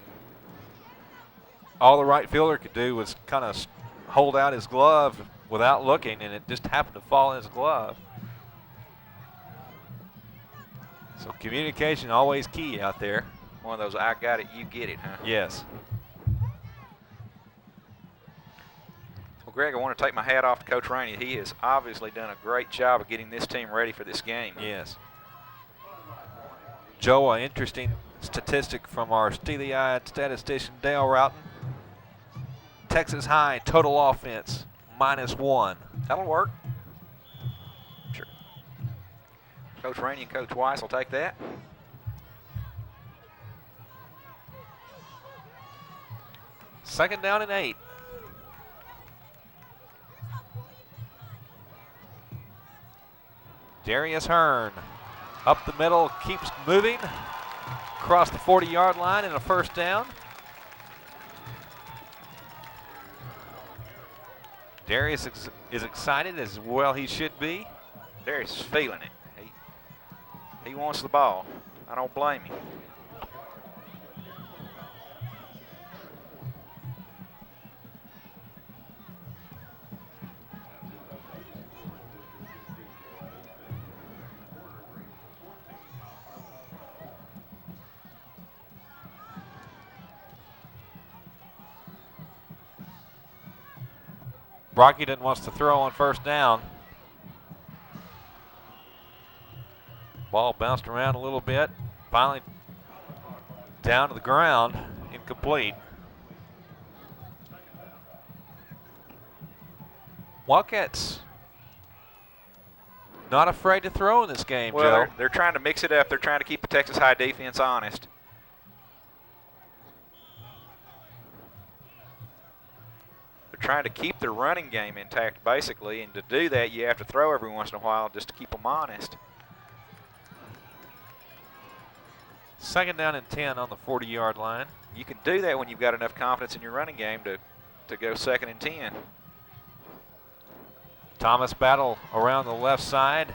all the right fielder could do was kind of hold out his glove without looking, and it just happened to fall in his glove. So communication always key out there. One of those I got it, you get it, huh? Yes. Greg, I want to take my hat off to Coach Rainey. He has obviously done a great job of getting this team ready for this game. Yes. Joe, an interesting statistic from our steely-eyed statistician Dale Roughton. Texas High total offense -1. That'll work. Sure. Coach Rainey and Coach Weiss will take that. Second down and 8. Darius Hearn up the middle, keeps moving across the 40-yard line and a first down. Darius is excited, as well he should be. Darius is feeling it. He wants the ball. I don't blame him. Brockington wants to throw on first down. Ball bounced around a little bit. Finally down to the ground, incomplete. Wildcats not afraid to throw in this game, Well, Joe. they're trying to mix it up. They're trying to keep the Texas High defense honest. They're trying to keep their running game intact, basically, and to do that, you have to throw every once in a while just to keep them honest. Second down and 10 on the 40-yard line. You can do that when you've got enough confidence in your running game to go 2nd and 10. Thomas battle around the left side.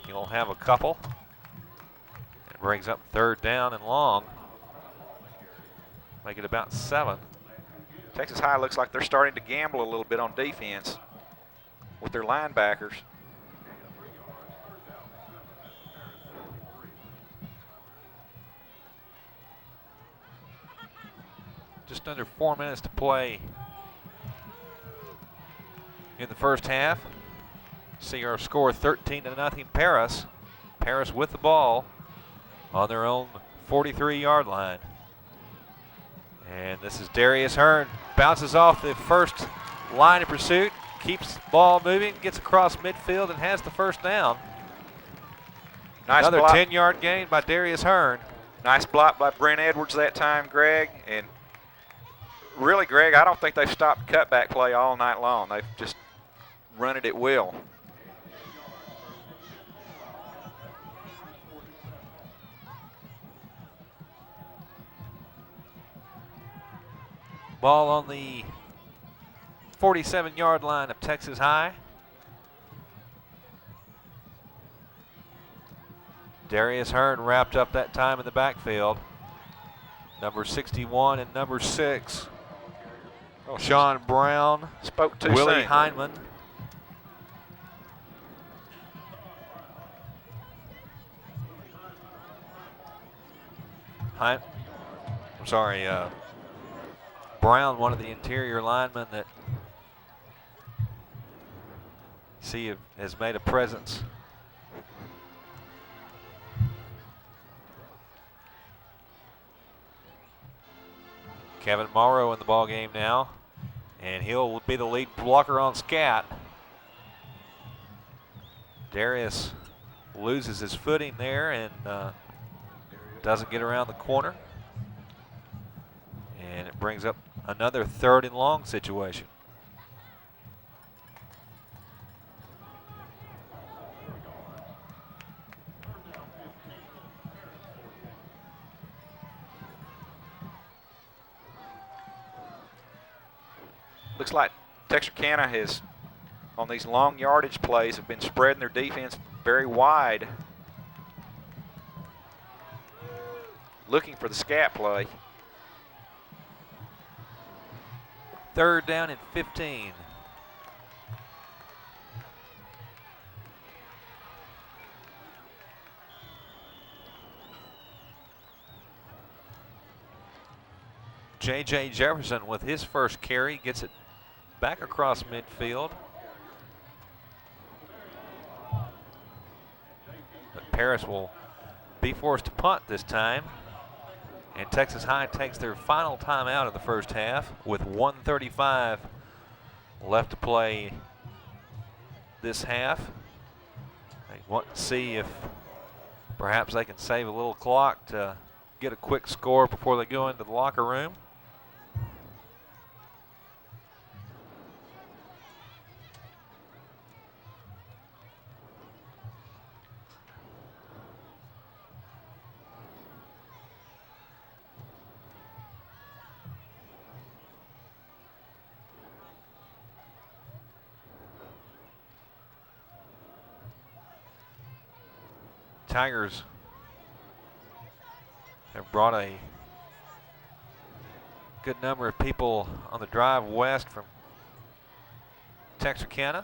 He'll have a couple. It brings up third down and long. Make it about 7. Texas High looks like they're starting to gamble a little bit on defense with their linebackers. Just under 4 minutes to play in the first half. See our score 13-0 Paris. Paris with the ball on their own 43-yard line. And this is Darius Hearn. Bounces off the first line of pursuit, keeps the ball moving, gets across midfield and has the first down. Nice Another block. 10-yard gain by Darius Hearn. Nice block by Brent Edwards that time, Greg. And really, Greg, I don't think they've stopped cutback play all night long. They've just run it at will. Ball on the 47-yard line of Texas High. Darius Hearn wrapped up that time in the backfield. Number 61 and number 6. Oh, Sean Brown. Spoke too Willie soon. Hindman. Brown, one of the interior linemen that has made a presence. Kevin Morrow in the ball game now, and he'll be the lead blocker on scat. Darius loses his footing there and doesn't get around the corner. And it brings up another 3rd and long situation. Looks like Texarkana has, on these long yardage plays, have been spreading their defense very wide, looking for the scat play. 3rd down and 15. J.J. Jefferson with his first carry gets it back across midfield. But Paris will be forced to punt this time. And Texas High takes their final timeout of the first half with 1:35 left to play this half. They want to see if perhaps they can save a little clock to get a quick score before they go into the locker room. Tigers have brought a good number of people on the drive west from Texarkana.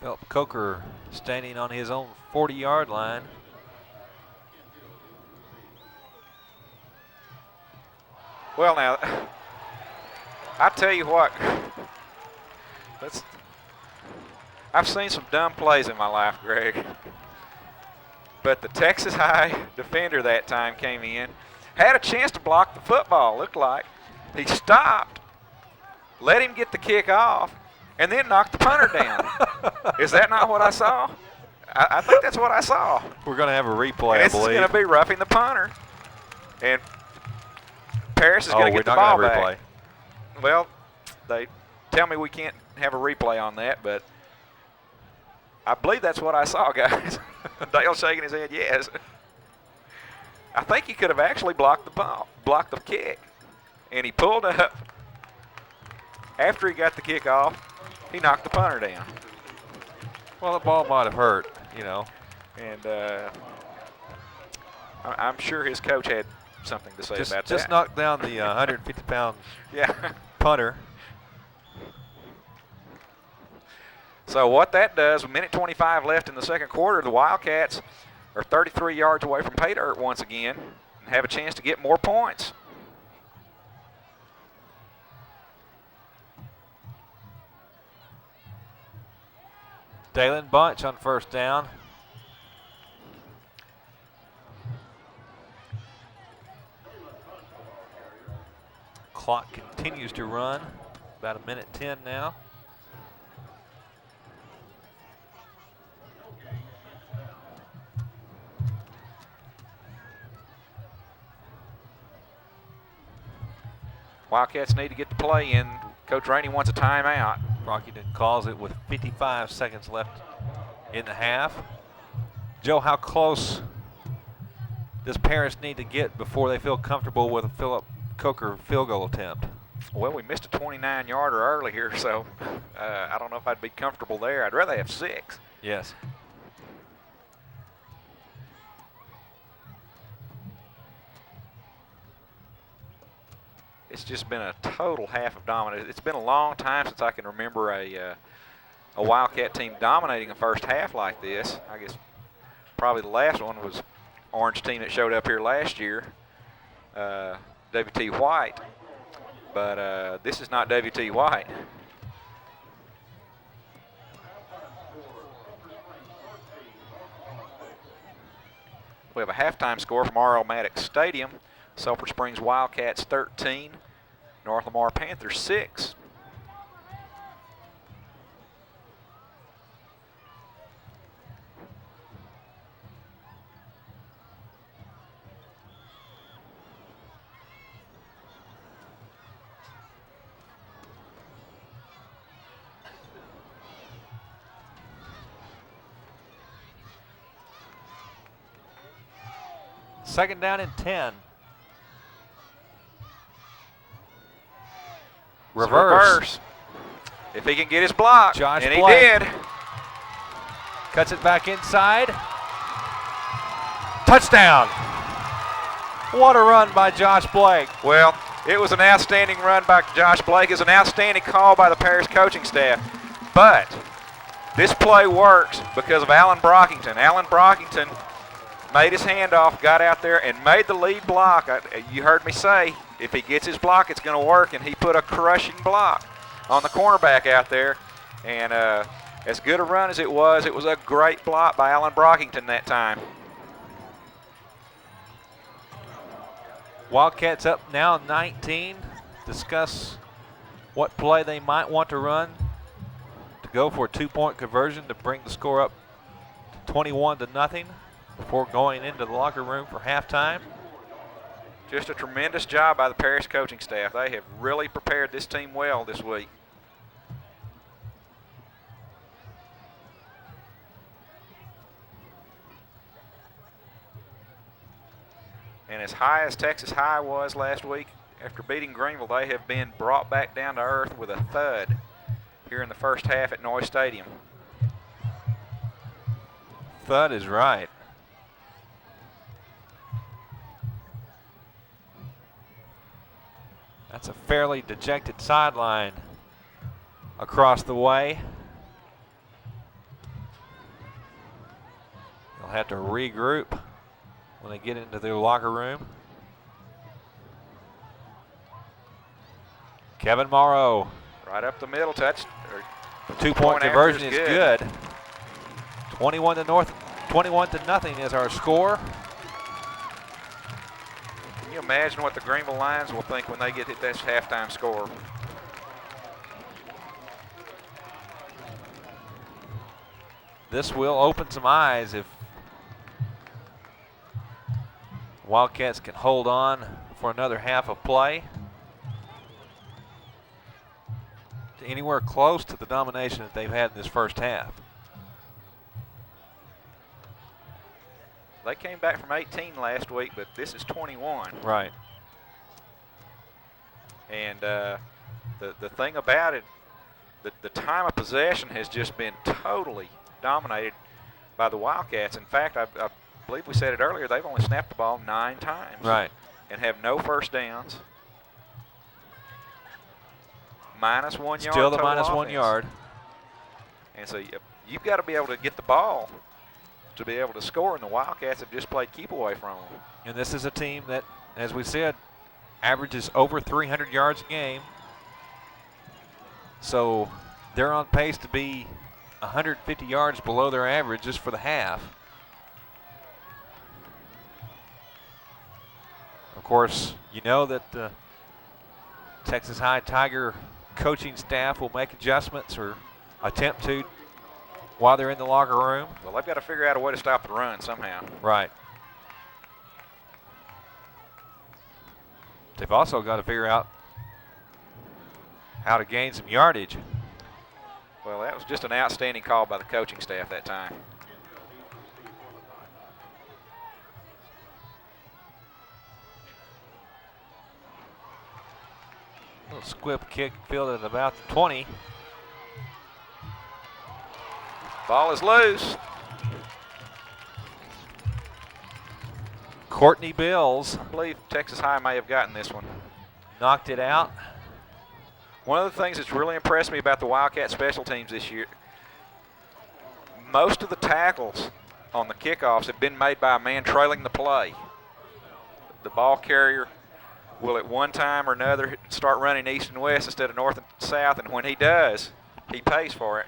Philip Coker standing on his own 40-yard line. Well, now, I tell you what, I've seen some dumb plays in my life, Greg. But the Texas High defender that time came in, had a chance to block the football, looked like. He stopped, let him get the kick off, and then knocked the punter down. Is that not what I saw? I think that's what I saw. We're going to have a replay, I believe. This is going to be roughing the punter. And Paris is going to get the ball back. Replay. Well, they tell me we can't have a replay on that, but I believe that's what I saw, guys. Dale's shaking his head, yes. I think he could have actually blocked the ball, blocked the kick. And he pulled up. After he got the kick off, he knocked the punter down. Well, the ball might have hurt, you know. And I'm sure his coach had something to say about that. Just knocked down the 150-pound punter. So what that does, 1:25 left in the second quarter, the Wildcats are 33 yards away from pay dirt once again and have a chance to get more points. Dalen Bunch on first down. Clock continues to run. About 1:10 now. Wildcats need to get the play in. Coach Rainey wants a timeout. Brockington calls it with 55 seconds left in the half. Joe, how close does Paris need to get before they feel comfortable with a Philip Coker field goal attempt? Well, we missed a 29-yarder earlier, so I don't know if I'd be comfortable there. I'd rather have 6. Yes. It's just been a total half of dominance. It's been a long time since I can remember a Wildcat team dominating a first half like this. I guess probably the last one was Orange team that showed up here last year, W.T. White. But this is not W.T. White. We have a halftime score from R.L. Maddox Stadium. Sulphur Springs Wildcats 13, North Lamar Panthers 6. Second down and 10. Reverse. If he can get his block, Josh and Blake he did. Cuts it back inside. Touchdown. What a run by Josh Blake. Well, it was an outstanding run by Josh Blake. It's an outstanding call by the Paris coaching staff. But this play works because of Alan Brockington. Alan Brockington made his handoff, got out there, and made the lead block. You heard me say, if he gets his block, it's going to work, and he put a crushing block on the cornerback out there. And as good a run as it was a great block by Alan Brockington that time. Wildcats up now 19. Discuss what play they might want to run to go for a 2-point conversion to bring the score up to 21-0 before going into the locker room for halftime. Just a tremendous job by the Paris coaching staff. They have really prepared this team well this week. And as high as Texas High was last week, after beating Greenville, they have been brought back down to earth with a thud here in the first half at Noyes Stadium. Thud is right. That's a fairly dejected sideline across the way. They'll have to regroup when they get into their locker room. Kevin Morrow. Right up the middle, touch. 2-point conversion is good. 21-0 is our score. Can you imagine what the Greenville Lions will think when they get hit this halftime score? This will open some eyes if Wildcats can hold on for another half of play. To anywhere close to the domination that they've had in this first half. They came back from 18 last week, but this is 21. Right. And the thing about it, the time of possession has just been totally dominated by the Wildcats. In fact, I believe we said it earlier, they've only snapped the ball 9 times. Right. And have no first downs. -1 yard. Still the total -1 offense. yard. And so you've got to be able to get the ball to be able to score, and the Wildcats have just played keep away from them. And this is a team that, as we said, averages over 300 yards a game. So they're on pace to be 150 yards below their average just for the half. Of course, you know that the Texas High Tiger coaching staff will make adjustments or attempt to while they're in the locker room. Well, they've got to figure out a way to stop the run somehow. Right. They've also got to figure out how to gain some yardage. Well, that was just an outstanding call by the coaching staff that time. Little squib kick fielded at about the 20. Ball is loose. Courtney Bills. I believe Texas High may have gotten this one. Knocked it out. One of the things that's really impressed me about the Wildcat special teams this year, most of the tackles on the kickoffs have been made by a man trailing the play. The ball carrier will at one time or another start running east and west instead of north and south, and when he does, he pays for it.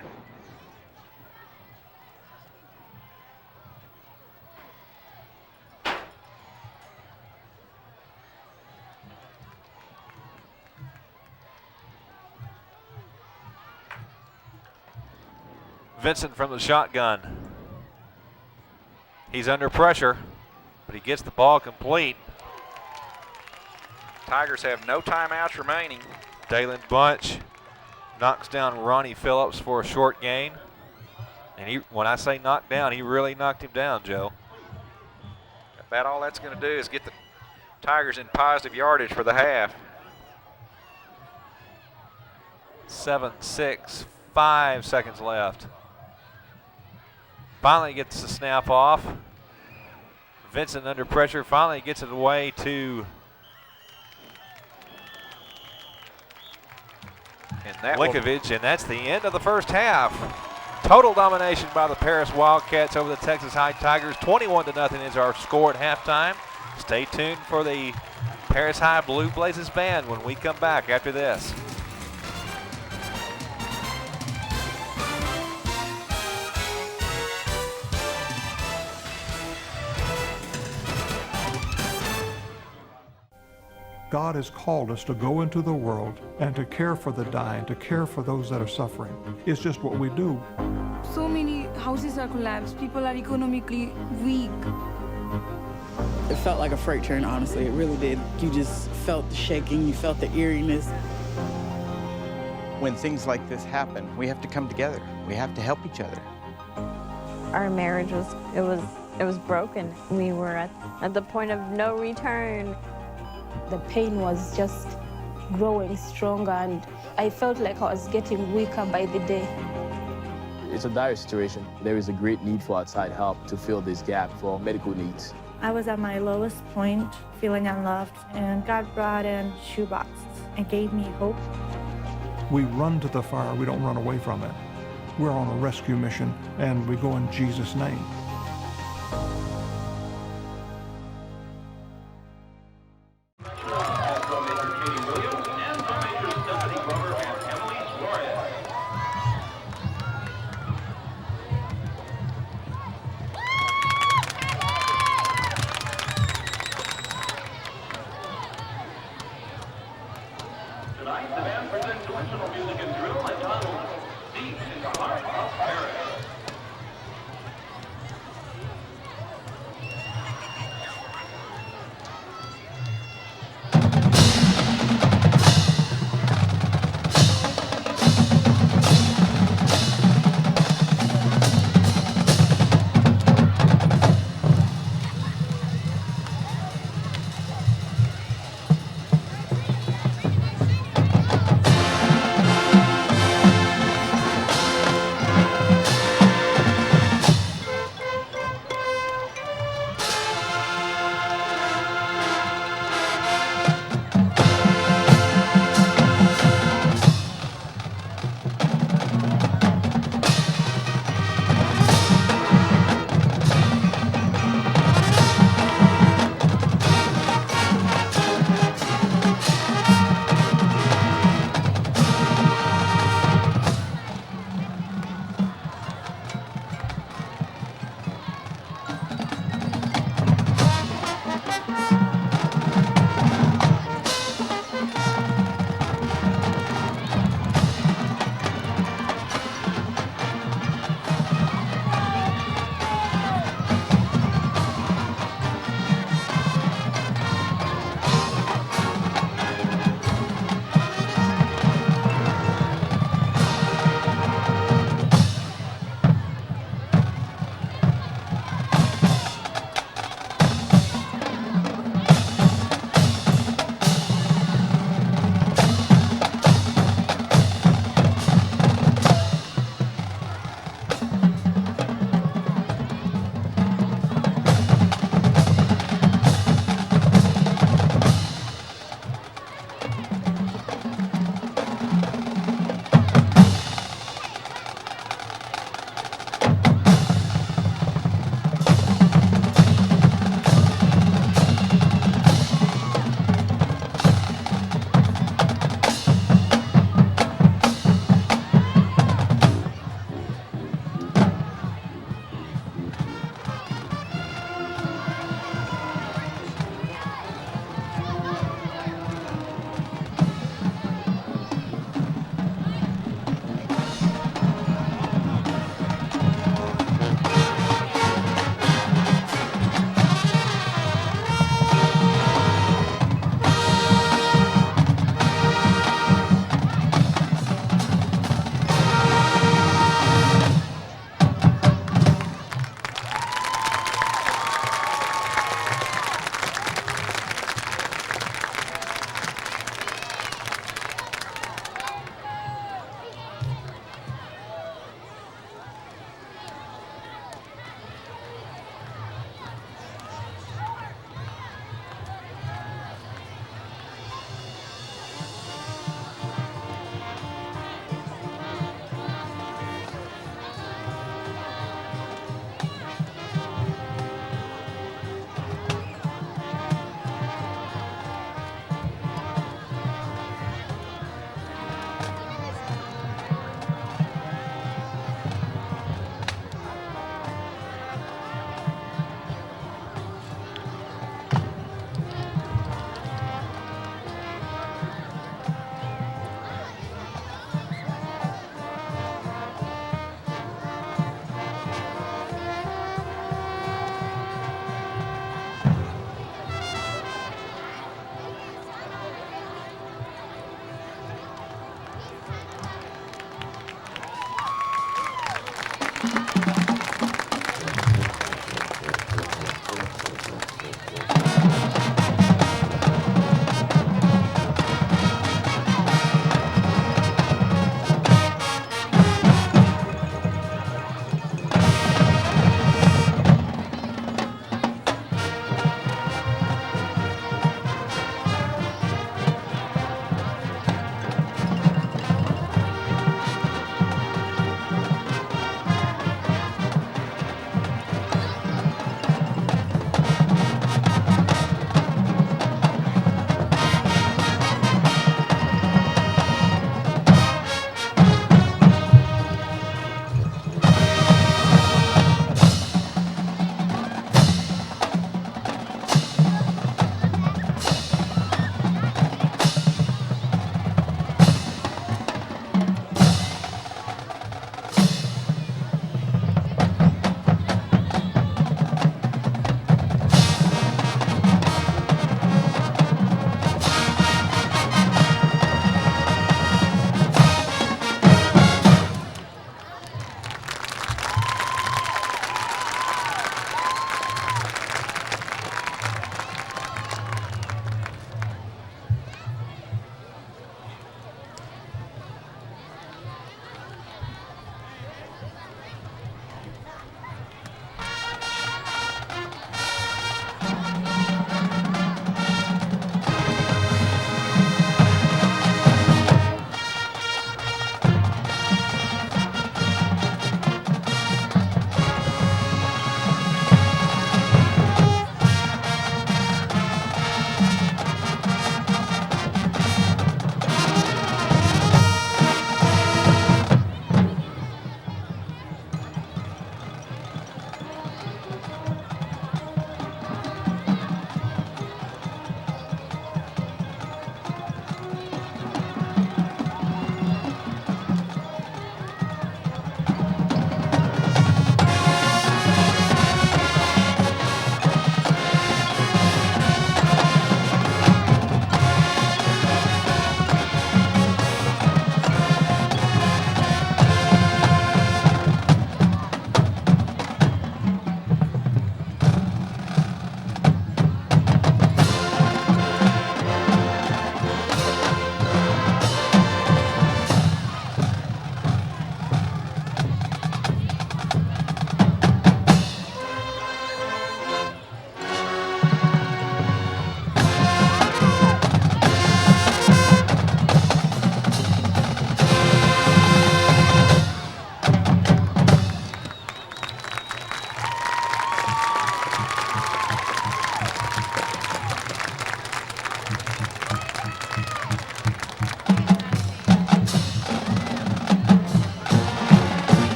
Vincent from the shotgun. He's under pressure, but he gets the ball complete. Tigers have no timeouts remaining. Dalen Bunch knocks down Ronnie Phillips for a short gain. And when I say knocked down, he really knocked him down, Joe. About all that's going to do is get the Tigers in positive yardage for the half. 7-6, 5 seconds left. Finally gets the snap off. Vincent under pressure finally gets it away to Linkovich, and that's the end of the first half. Total domination by the Paris Wildcats over the Texas High Tigers. 21-0 is our score at halftime. Stay tuned for the Paris High Blue Blazes band when we come back after this. God has called us to go into the world and to care for the dying, to care for those that are suffering. It's just what we do. So many houses are collapsed. People are economically weak. It felt like a freight train, honestly. It really did. You just felt the shaking. You felt the eeriness. When things like this happen, we have to come together. We have to help each other. Our marriage was broken. We were at the point of no return. The pain was just growing stronger, and I felt like I was getting weaker by the day. It's a dire situation. There is a great need for outside help to fill this gap for medical needs. I was at my lowest point, feeling unloved, and God brought in shoeboxes and gave me hope. We run to the fire, we don't run away from it. We're on a rescue mission, and we go in Jesus' name.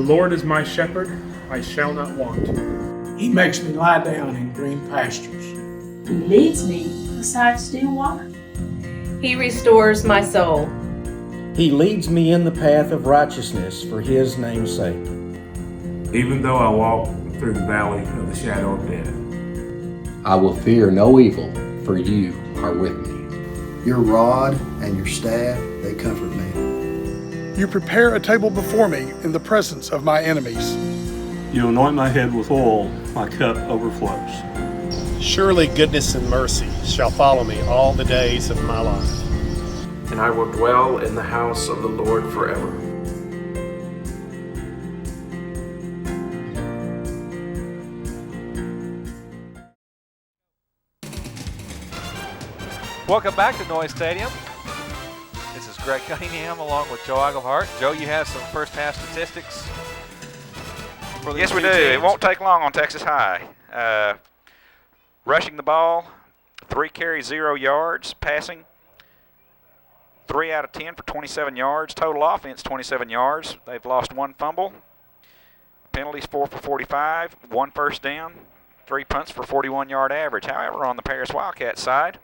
Lord is my shepherd, I shall not want. He makes me lie down in green pastures. He leads me beside still water. He restores my soul. He leads me in the path of righteousness for his name's sake. Even though I walk through the valley of the shadow of death, I will fear no evil, for you are with me. Your rod and your staff, they comfort me. You prepare a table before me in the presence of my enemies. You anoint my head with oil, my cup overflows. Surely goodness and mercy shall follow me all the days of my life, and I will dwell in the house of the Lord forever. Welcome back to Noise Stadium. This is Greg Cunningham along with Joe Eaglehart. Joe, you have some first half statistics for these Yes, we two do. teams. It won't take long on Texas High. Rushing the ball, 3 carries, 0 yards. Passing, 3 out of 10 for 27 yards. Total offense, 27 yards. They've lost 1 fumble. Penalties, 4 for 45. 1 first down. 3 punts for 41-yard average. However, on the Paris Wildcats side,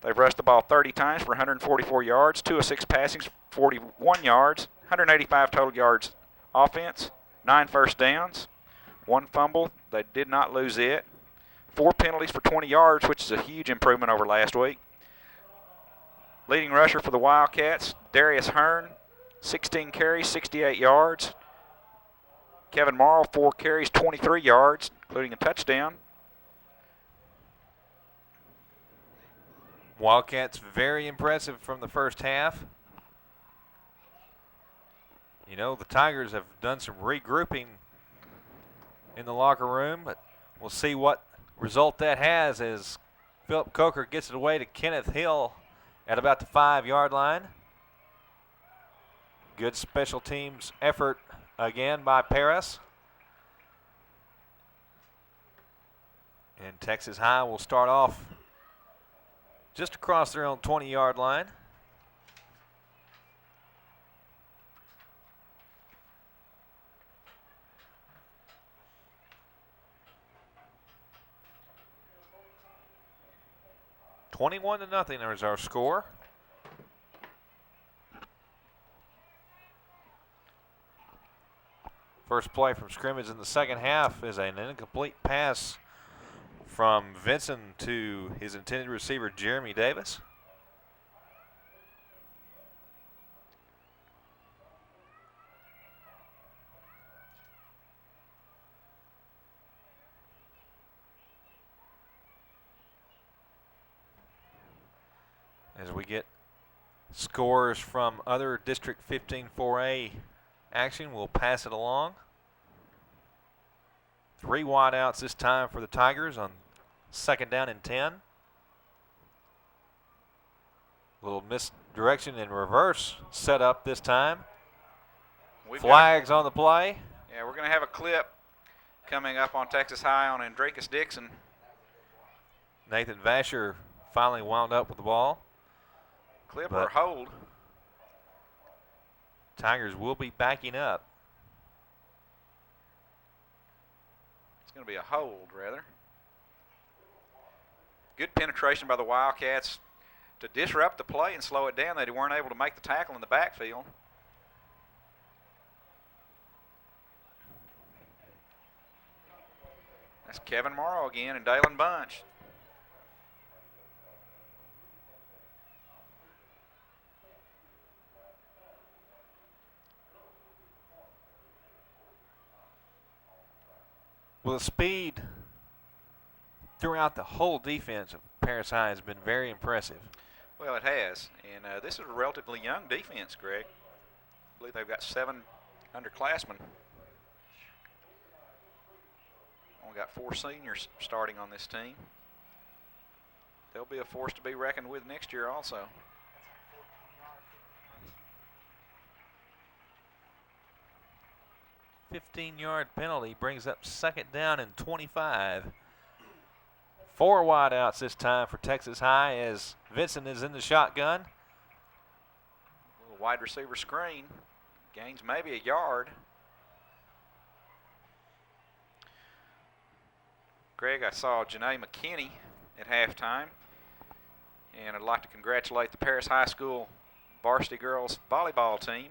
they've rushed the ball 30 times for 144 yards. 2 of 6 passings, 41 yards. 185 total yards offense. 9 first downs. 1 fumble. They did not lose it. 4 penalties for 20 yards, which is a huge improvement over last week. Leading rusher for the Wildcats, Darius Hearn, 16 carries, 68 yards. Kevin Morrow, 4 carries, 23 yards, including a touchdown. Wildcats very impressive from the first half. You know, the Tigers have done some regrouping in the locker room, but we'll see what result that has as Philip Coker gets it away to Kenneth Hill at about the 5-yard line. Good special teams effort again by Paris. And Texas High will start off just across their own 20-yard line. $21-0 is our score. First play from scrimmage in the second half is an incomplete pass from Vincent to his intended receiver, Jeremy Davis. As we get scores from other District 15 4A action, we'll pass it along. 3 wideouts this time for the Tigers on 2nd down and 10. Little misdirection in reverse set up this time. Flags on the play. Yeah, we're going to have a clip coming up on Texas High on Andricus Dixon. Nathan Vasher finally wound up with the ball. Clip or hold. Tigers will be backing up. It's going to be a hold, rather. Good penetration by the Wildcats to disrupt the play and slow it down. They weren't able to make the tackle in the backfield. That's Kevin Morrow again and Dalen Bunch. Well, the speed throughout the whole defense of Paris High has been very impressive. Well, it has. And this is a relatively young defense, Greg. I believe they've got 7 underclassmen. Only got 4 seniors starting on this team. They'll be a force to be reckoned with next year also. A 15-yard penalty brings up 2nd down and 25. 4 wideouts this time for Texas High as Vincent is in the shotgun. Little wide receiver screen. Gains maybe a yard. Greg, I saw Janae McKinney at halftime, and I'd like to congratulate the Paris High School varsity girls volleyball team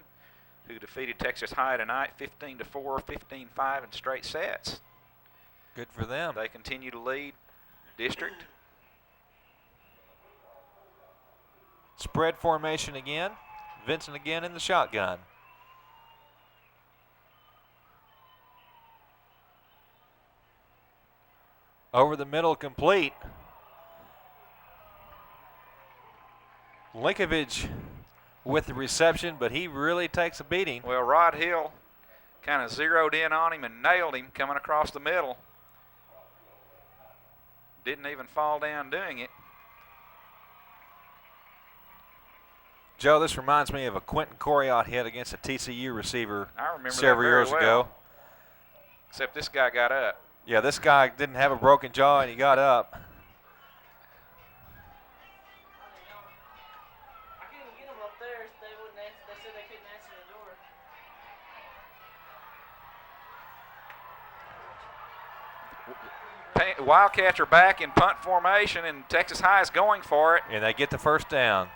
who defeated Texas High tonight 15-4, 15-5 in straight sets. Good for them. They continue to lead district. Spread formation again. Vincent again in the shotgun. Over the middle, complete. Linkovich with the reception, but he really takes a beating. Well, Rod Hill kind of zeroed in on him and nailed him coming across the middle. Didn't even fall down doing it. Joe, this reminds me of a Quentin Coriot hit against a TCU receiver several several years ago. Except this guy got up. Yeah, this guy didn't have a broken jaw, and he got up. Wildcats are back in punt formation, and Texas High is going for it. And they get the first down.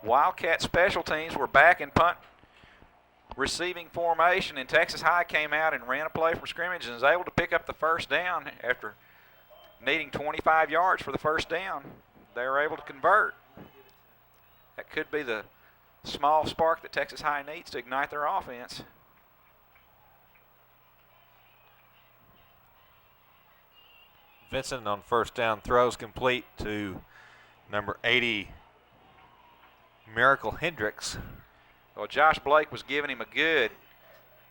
Wildcat special teams were back in punt receiving formation, and Texas High came out and ran a play from scrimmage and was able to pick up the first down after needing 25 yards for the first down. They were able to convert. That could be the small spark that Texas High needs to ignite their offense. Vincent on first down throws complete to number 80, Miracle Hendricks. Well, Josh Blake was giving him a good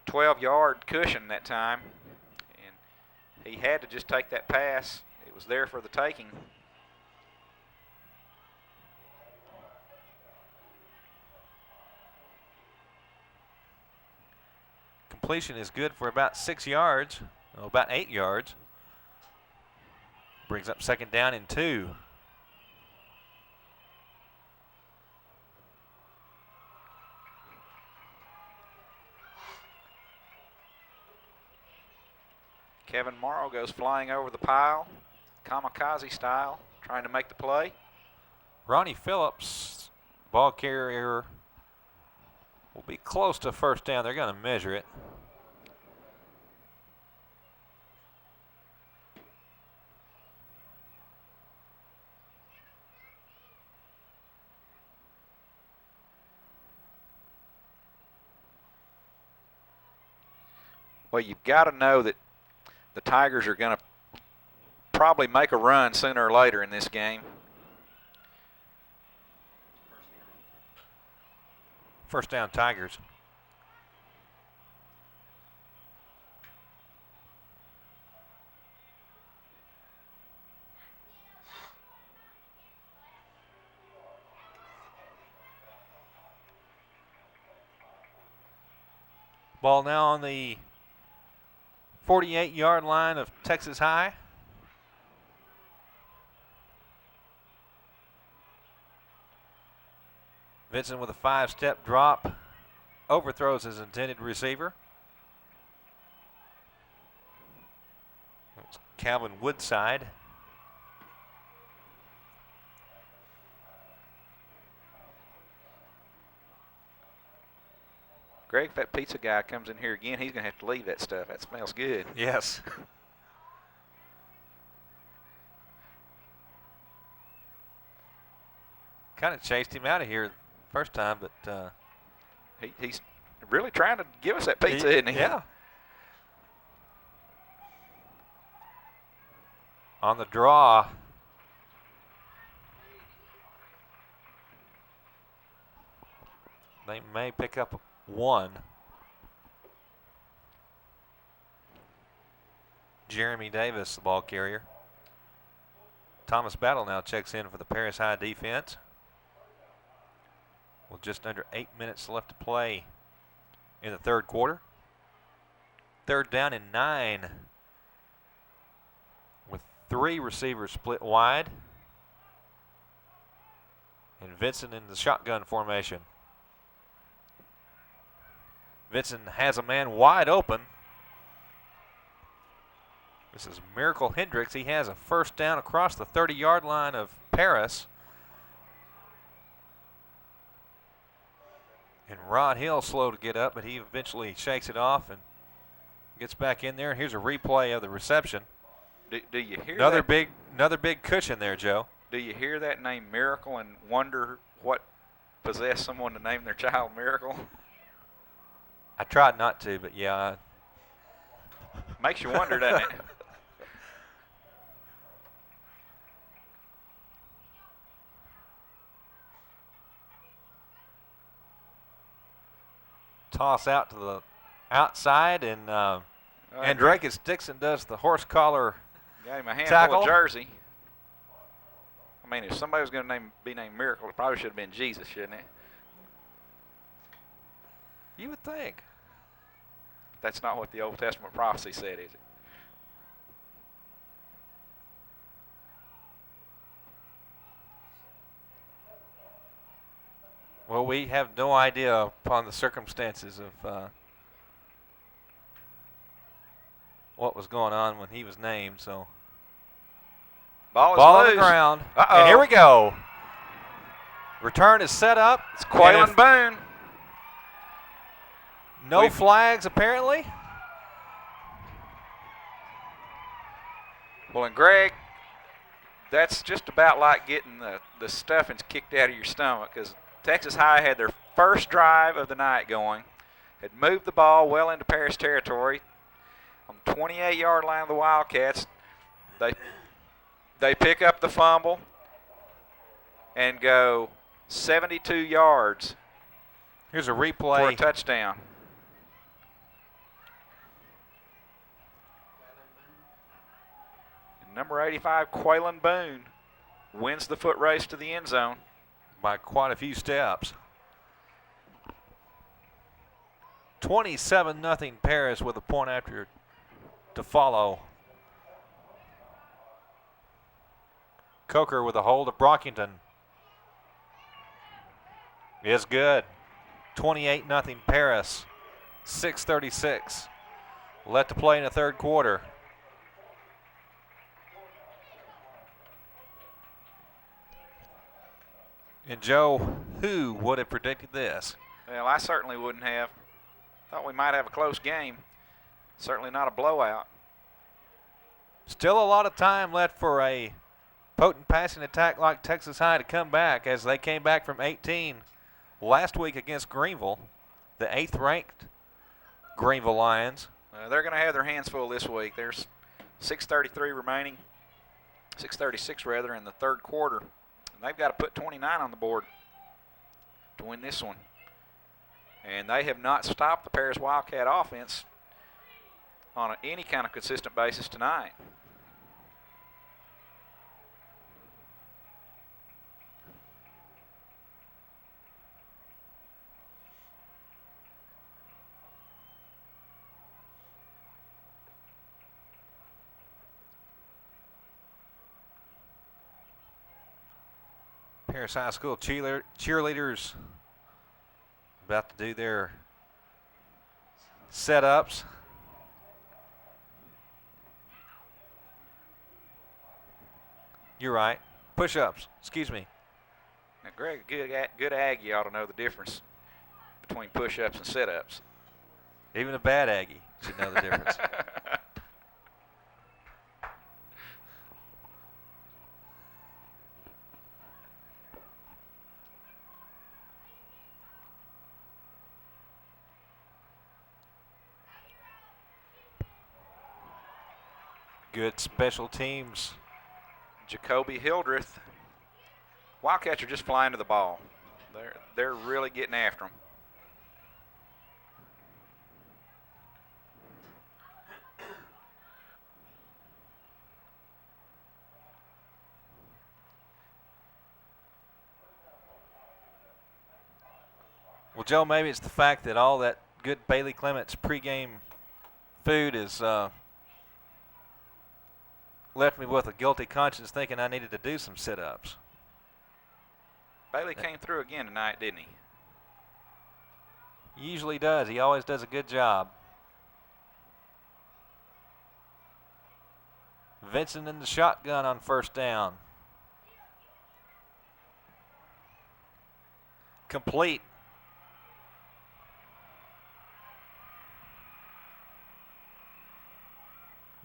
12-yard cushion that time, and he had to just take that pass. It was there for the taking. Completion is good for about 6 yards, about 8 yards. Brings up second down and 2. Kevin Morrow goes flying over the pile, kamikaze style, trying to make the play. Ronnie Phillips, ball carrier, will be close to first down. They're going to measure it. Well, you've got to know that the Tigers are going to probably make a run sooner or later in this game. First down, Tigers. Ball now on the 48-yard line of Texas High. Vincent with a 5-step drop, overthrows his intended receiver. That's Calvin Woodside. Greg, if that pizza guy comes in here again, he's going to have to leave that stuff. That smells good. Yes. Kind of chased him out of here first time, but he's really trying to give us that pizza, isn't he? Yeah. On the draw. They may pick up 1. Jeremy Davis, the ball carrier. Thomas Battle now checks in for the Paris High defense. With just under 8 minutes left to play in the third quarter. Third down and 9. With 3 receivers split wide. And Vincent in the shotgun formation. Vincent has a man wide open. This is Miracle Hendricks. He has a first down across the 30-yard line of Paris. And Rod Hill slow to get up, but he eventually shakes it off and gets back in there. Here's a replay of the reception. Do you hear another that? big cushion there, Joe? Do you hear that name Miracle and wonder what possessed someone to name their child Miracle? I tried not to, but yeah. Makes you wonder, doesn't it? Toss out to the outside, and Andrakis Dixon does the horse collar got him a handful tackle. of jersey. I mean, if somebody was going to be named Miracle, it probably should have been Jesus, shouldn't it? You would think. That's not what the Old Testament prophecy said, is it? Well, we have no idea upon the circumstances of what was going on when he was named. So, ball on loose. the ground. Uh-oh. And here we go. Return is set up. It's Quaylen Boone. No flags, apparently. Well, and Greg, that's just about like getting the stuffings kicked out of your stomach, because Texas High had their first drive of the night going, had moved the ball well into Paris territory. On the 28-yard line of the Wildcats, they pick up the fumble and go 72 yards. Here's a replay. For a touchdown. Number 85, Quaylen Boone, wins the foot race to the end zone. By quite a few steps. 27-0 Paris with a point after to follow. Coker with a hold of Brockington. Is good. 28-0 Paris. 6:36 left to play in the third quarter. And Joe, who would have predicted this? Well, I certainly wouldn't have. Thought we might have a close game. Certainly not a blowout. Still a lot of time left for a potent passing attack like Texas High to come back, as they came back from 18 last week against Greenville, the 8th-ranked Greenville Lions. They're going to have their hands full this week. There's 6:33 remaining, 6:36 rather, in the third quarter. And they've got to put 29 on the board to win this one. And they have not stopped the Paris Wildcat offense on any kind of consistent basis tonight. Paris High School cheerleaders about to do their setups. You're right. Push-ups. Excuse me. Now, Greg, good Aggie ought to know the difference between push-ups and sit-ups. Even a bad Aggie should know the difference. Good special teams. Jacoby Hildreth. Wildcats are just flying to the ball. They're really getting after them. Well, Joe, maybe it's the fact that all that good Bailey Clements pregame food is left me with a guilty conscience thinking I needed to do some sit-ups. Bailey came through again tonight, didn't he? He usually does. He always does a good job. Vincent in the shotgun on first down. Complete.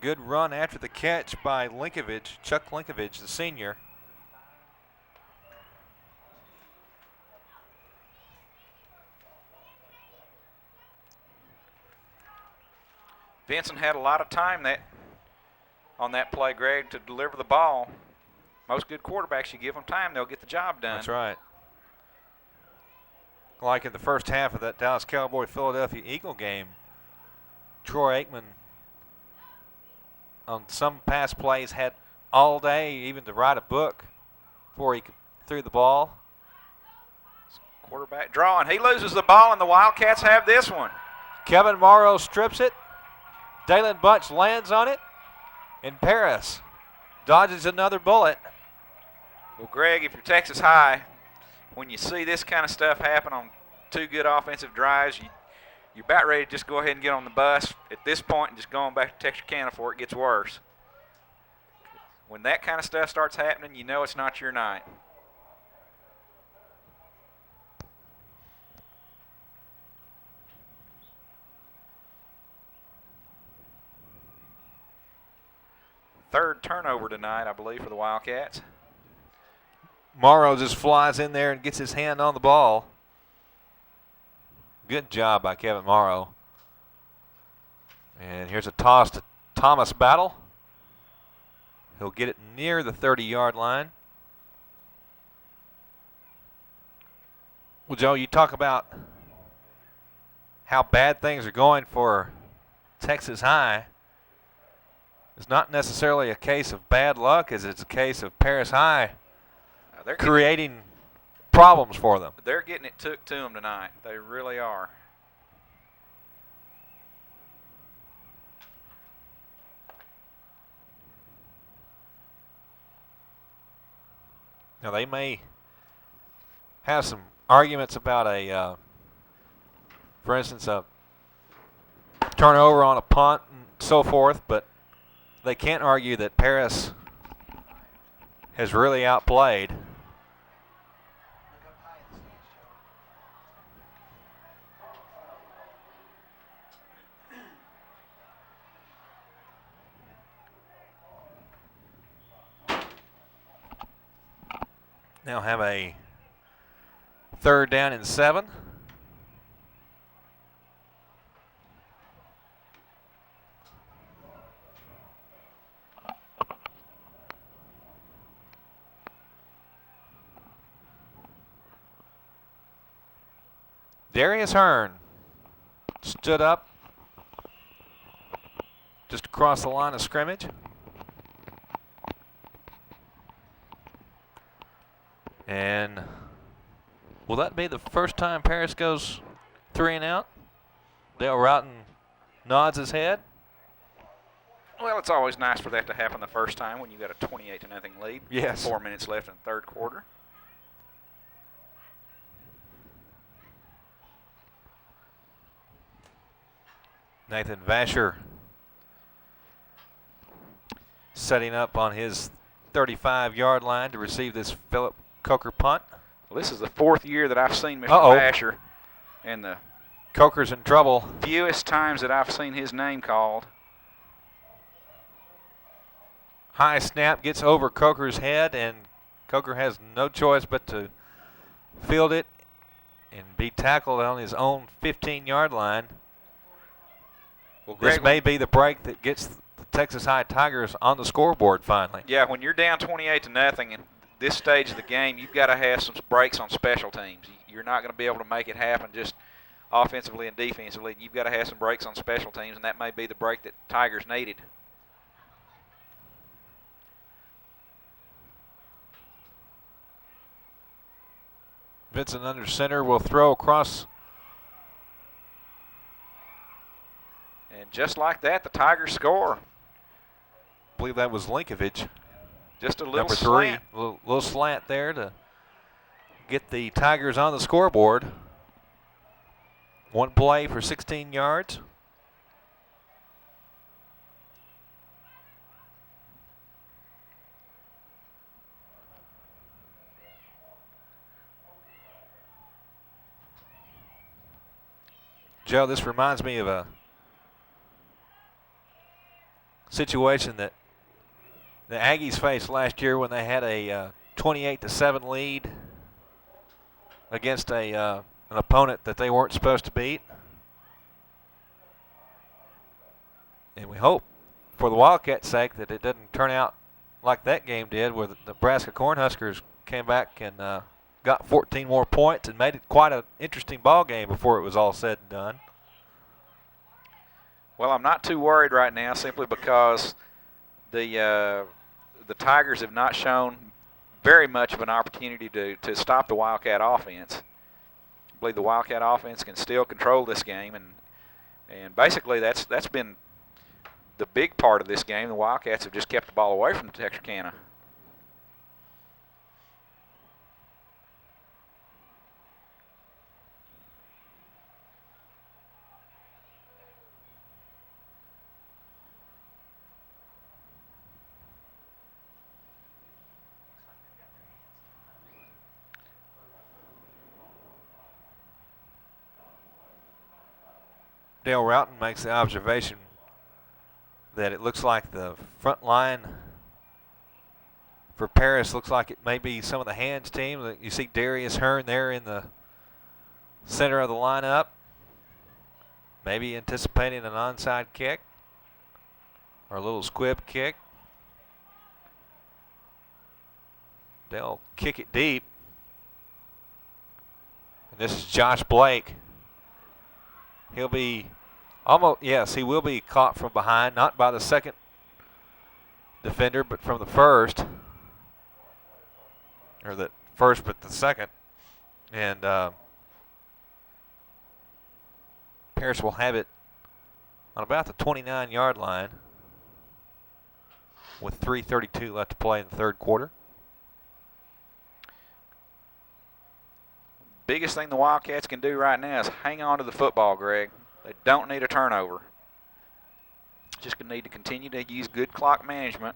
Good run after the catch by Linkovich, Chuck Linkovich, the senior. Vincent had a lot of time on that play, Greg, to deliver the ball. Most good quarterbacks, you give them time, they'll get the job done. That's right. Like in the first half of that Dallas Cowboy Philadelphia Eagle game, Troy Aikman on some pass plays had all day even to write a book before he threw the ball. Quarterback draw, and he loses the ball, and the Wildcats have this one. Kevin Morrow strips it. Dalen Bunch lands on it, and Paris dodges another bullet. Well, Greg, if you're Texas High, when you see this kind of stuff happen on two good offensive drives, you're about ready to just go ahead and get on the bus at this point and just go on back to Texarkana before it gets worse. When that kind of stuff starts happening, you know it's not your night. Third turnover tonight, I believe, for the Wildcats. Morrow just flies in there and gets his hand on the ball. Good job by Kevin Morrow. And here's a toss to Thomas Battle. He'll get it near the 30-yard line. Well, Joe, you talk about how bad things are going for Texas High. It's not necessarily a case of bad luck, as it's a case of Paris High creating problems for them. They're getting it took to them tonight. They really are. Now, they may have some arguments about for instance, a turnover on a punt and so forth, but they can't argue that Paris has really outplayed. Now have a 3rd down and 7. Darius Hearn stood up just across the line of scrimmage. And will that be the first time Paris goes 3 and out? Dale Roughton nods his head. Well, it's always nice for that to happen the first time when you got a 28-0 lead. Yes. 4 minutes left in the third quarter. Nathan Vasher setting up on his 35-yard line to receive this Philip Coker punt. Well, this is the 4th year that I've seen Mr. Vasher, and the Coker's in trouble. Fewest times that I've seen his name called. High snap gets over Coker's head, and Coker has no choice but to field it and be tackled on his own 15-yard line. Well, this may be the break that gets the Texas High Tigers on the scoreboard finally. Yeah, when you're down 28-0 in this stage of the game, you've got to have some breaks on special teams. You're not going to be able to make it happen just offensively and defensively. You've got to have some breaks on special teams, and that may be the break that Tigers needed. Vincent under center will throw across. And just like that, the Tigers score. I believe that was Linkovich. Just a little number 3. slant. Little slant there to get the Tigers on the scoreboard. One play for 16 yards. Joe, this reminds me of a situation that the Aggies faced last year when they had a 28-7 lead against an opponent that they weren't supposed to beat. And we hope, for the Wildcats' sake, that it doesn't turn out like that game did, where the Nebraska Cornhuskers came back and got 14 more points and made it quite an interesting ball game before it was all said and done. Well, I'm not too worried right now, simply because the Tigers have not shown very much of an opportunity to stop the Wildcat offense. I believe the Wildcat offense can still control this game, and basically that's been the big part of this game. The Wildcats have just kept the ball away from the Texarkana. Dale Roughton makes the observation that it looks like the front line for Paris looks like it may be some of the hands team. You see Darius Hearn there in the center of the lineup, maybe anticipating an onside kick or a little squib kick. They'll kick it deep. And this is Josh Blake. He'll be almost, yes, he will be caught from behind, not by the second defender, but from the first. Or the first, but the second. And Paris will have it on about the 29-yard line with 3:32 left to play in the third quarter. Biggest thing the Wildcats can do right now is hang on to the football, Greg. They don't need a turnover. Just going to need to continue to use good clock management.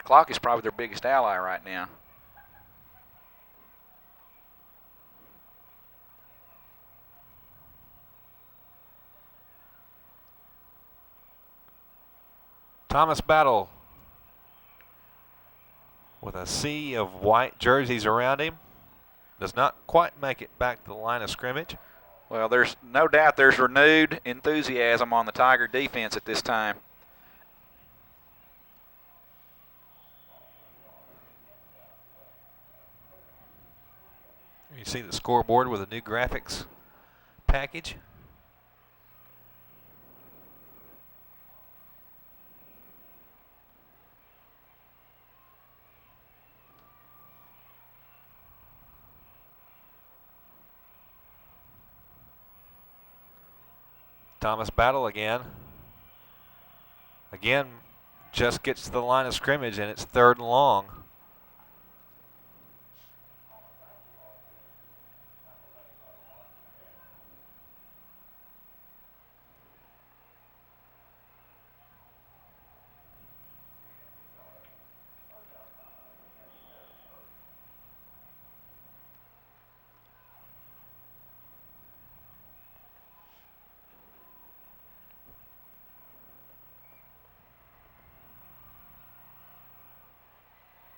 Clock is probably their biggest ally right now. Thomas Battle with a sea of white jerseys around him. Does not quite make it back to the line of scrimmage. Well, there's no doubt there's renewed enthusiasm on the Tiger defense at this time. You see the scoreboard with a new graphics package. Thomas Battle again. Again, just gets to the line of scrimmage, and it's 3rd and long.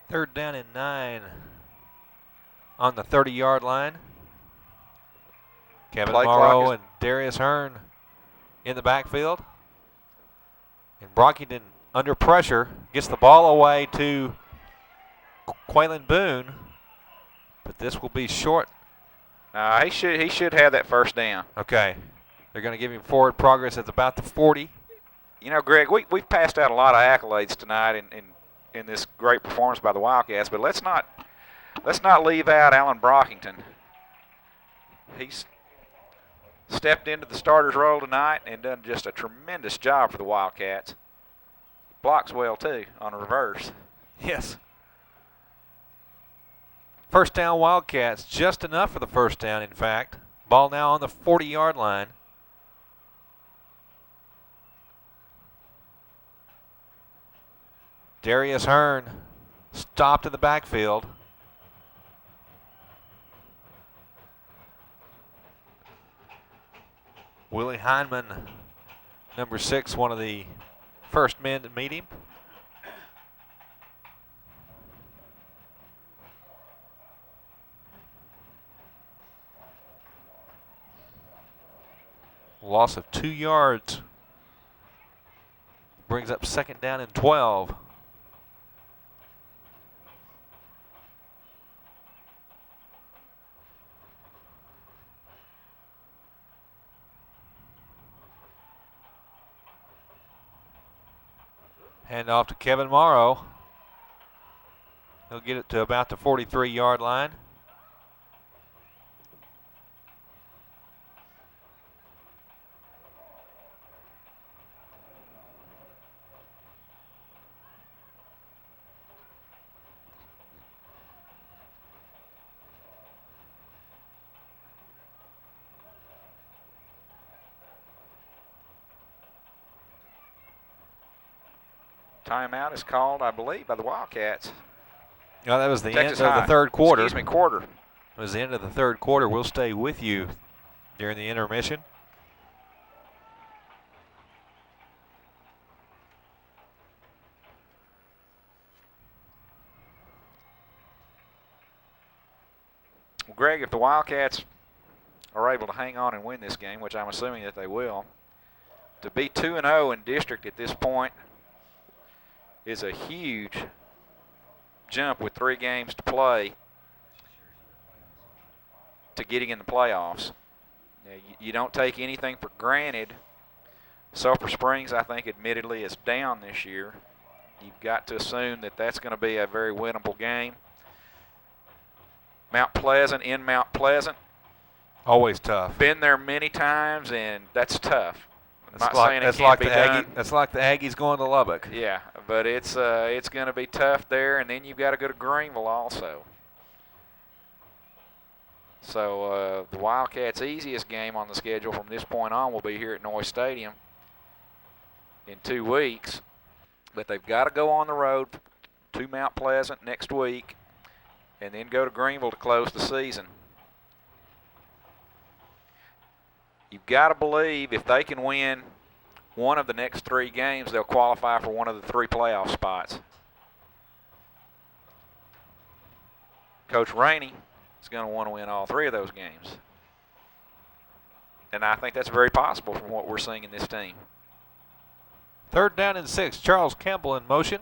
Third down and 9 on the 30-yard line. Kevin Morrow and Darius Hearn in the backfield. And Brockington under pressure gets the ball away to Quaylen Boone, but this will be short. He should have that first down. Okay. They're going to give him forward progress at about the 40. You know, Greg, we've passed out a lot of accolades tonight in this great performance by the Wildcats, but let's not leave out Alan Brockington. He's stepped into the starter's role tonight and done just a tremendous job for the Wildcats. He blocks well too on a reverse. Yes. First down, Wildcats. Just enough for the first down, in fact. Ball now on the 40-yard line. Darius Hearn stopped in the backfield. Willie Heinman, number 6, one of the first men to meet him. Loss of 2 yards. Brings up second down and 12. Hand off to Kevin Morrow. He'll get it to about the 43-yard line. Timeout is called, I believe, by the Wildcats. No, that was the Texas end of High. the third quarter. Excuse me, quarter. It was the end of the third quarter. We'll stay with you during the intermission. Well, Greg, if the Wildcats are able to hang on and win this game, which I'm assuming that they will, to be 2-0 in district at this point is a huge jump with 3 games to play to getting in the playoffs. Now, you don't take anything for granted. Sulphur Springs, I think, admittedly is down this year. You've got to assume that that's going to be a very winnable game. Mount Pleasant, in Mount Pleasant. Always tough. Been there many times, and that's tough. That's like the Aggies going to Lubbock. Yeah, but it's going to be tough there, and then you've got to go to Greenville also. So the Wildcats' easiest game on the schedule from this point on will be here at Noyes Stadium in 2 weeks. But they've got to go on the road to Mount Pleasant next week and then go to Greenville to close the season. You've got to believe if they can win one of the next 3 games, they'll qualify for one of the 3 playoff spots. Coach Rainey is going to want to win all 3 of those games. And I think that's very possible from what we're seeing in this team. Third down and 6. Charles Campbell in motion.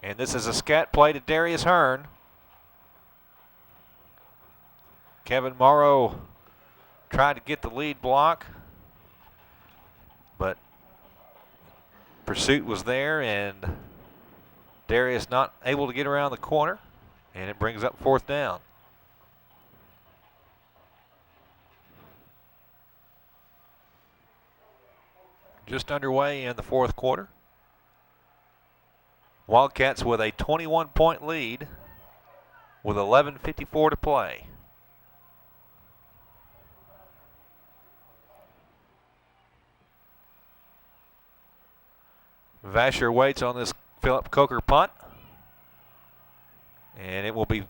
And this is a scat play to Darius Hearn. Kevin Morrow tried to get the lead block, but pursuit was there, and Darius not able to get around the corner, and it brings up 4th down. Just underway in the 4th quarter. Wildcats with a 21-point lead with 11:54 to play. Vasher waits on this Philip Coker punt, and it will be